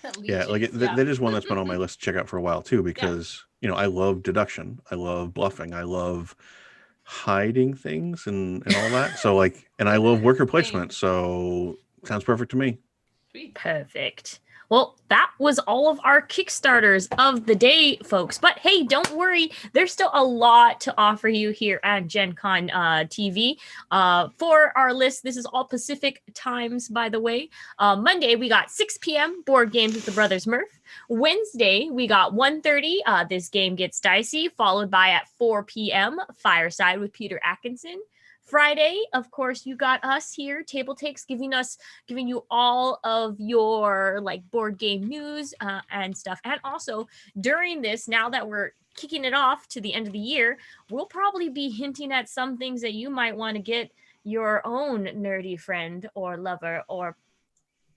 That is one that's been on my list to check out for a while too, because I love deduction, I love bluffing, I love hiding things and all that. So and I love worker placement. So sounds perfect to me. Sweet. Perfect. Well, that was all of our Kickstarters of the day, folks. But hey, don't worry. There's still a lot to offer you here at Gen Con TV. For our list, this is all Pacific times, by the way. Monday, we got 6 p.m. board games with the Brothers Murph. Wednesday, we got 1:30. This game gets dicey, followed by at 4 p.m. Fireside with Peter Atkinson. Friday, of course, you got us here, TableTakes, giving you all of your board game news and stuff. And also during this, now that we're kicking it off to the end of the year, we'll probably be hinting at some things that you might want to get your own nerdy friend or lover or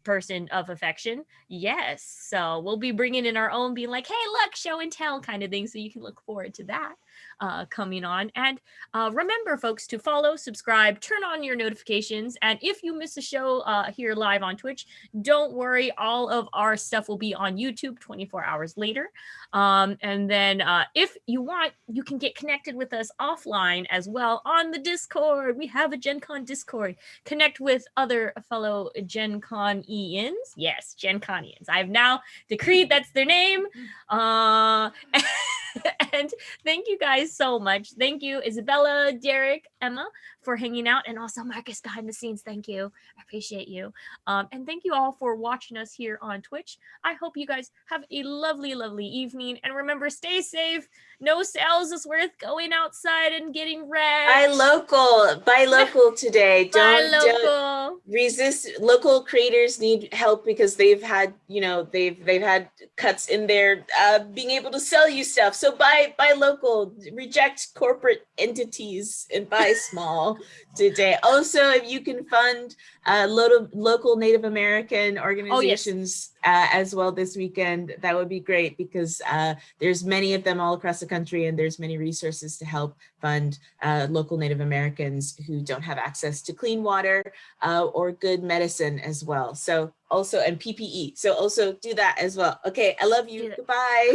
person of affection. Yes. So we'll be bringing in our own, being like, hey, look, show and tell kind of thing. So you can look forward to that coming on. And remember, folks, to follow, subscribe, turn on your notifications. And if you miss a show here live on Twitch, don't worry. All of our stuff will be on YouTube 24 hours later. And then if you want, you can get connected with us offline as well on the Discord. We have a Gen Con Discord. Connect with other fellow Gen Con Ians. Yes, Gen Conians. I've now decreed that's their name. And thank you guys so much. Thank you, Isabella, Derek, Emma, for hanging out, and also Marcus behind the scenes. Thank you. I appreciate you. And thank you all for watching us here on Twitch. I hope you guys have a lovely, lovely evening. And remember, stay safe. No sales is worth going outside and getting wrecked. Buy local today. Buy Don't local. resist. Local creators need help because they've had, they've had cuts in their being able to sell you stuff. So buy local. Reject corporate entities and buy small today. Also, if you can fund local Native American organizations as well this weekend, that would be great, because there's many of them all across the country, and there's many resources to help fund local Native Americans who don't have access to clean water or good medicine as well. So also, and PPE. So also do that as well. Okay, I love you. Goodbye.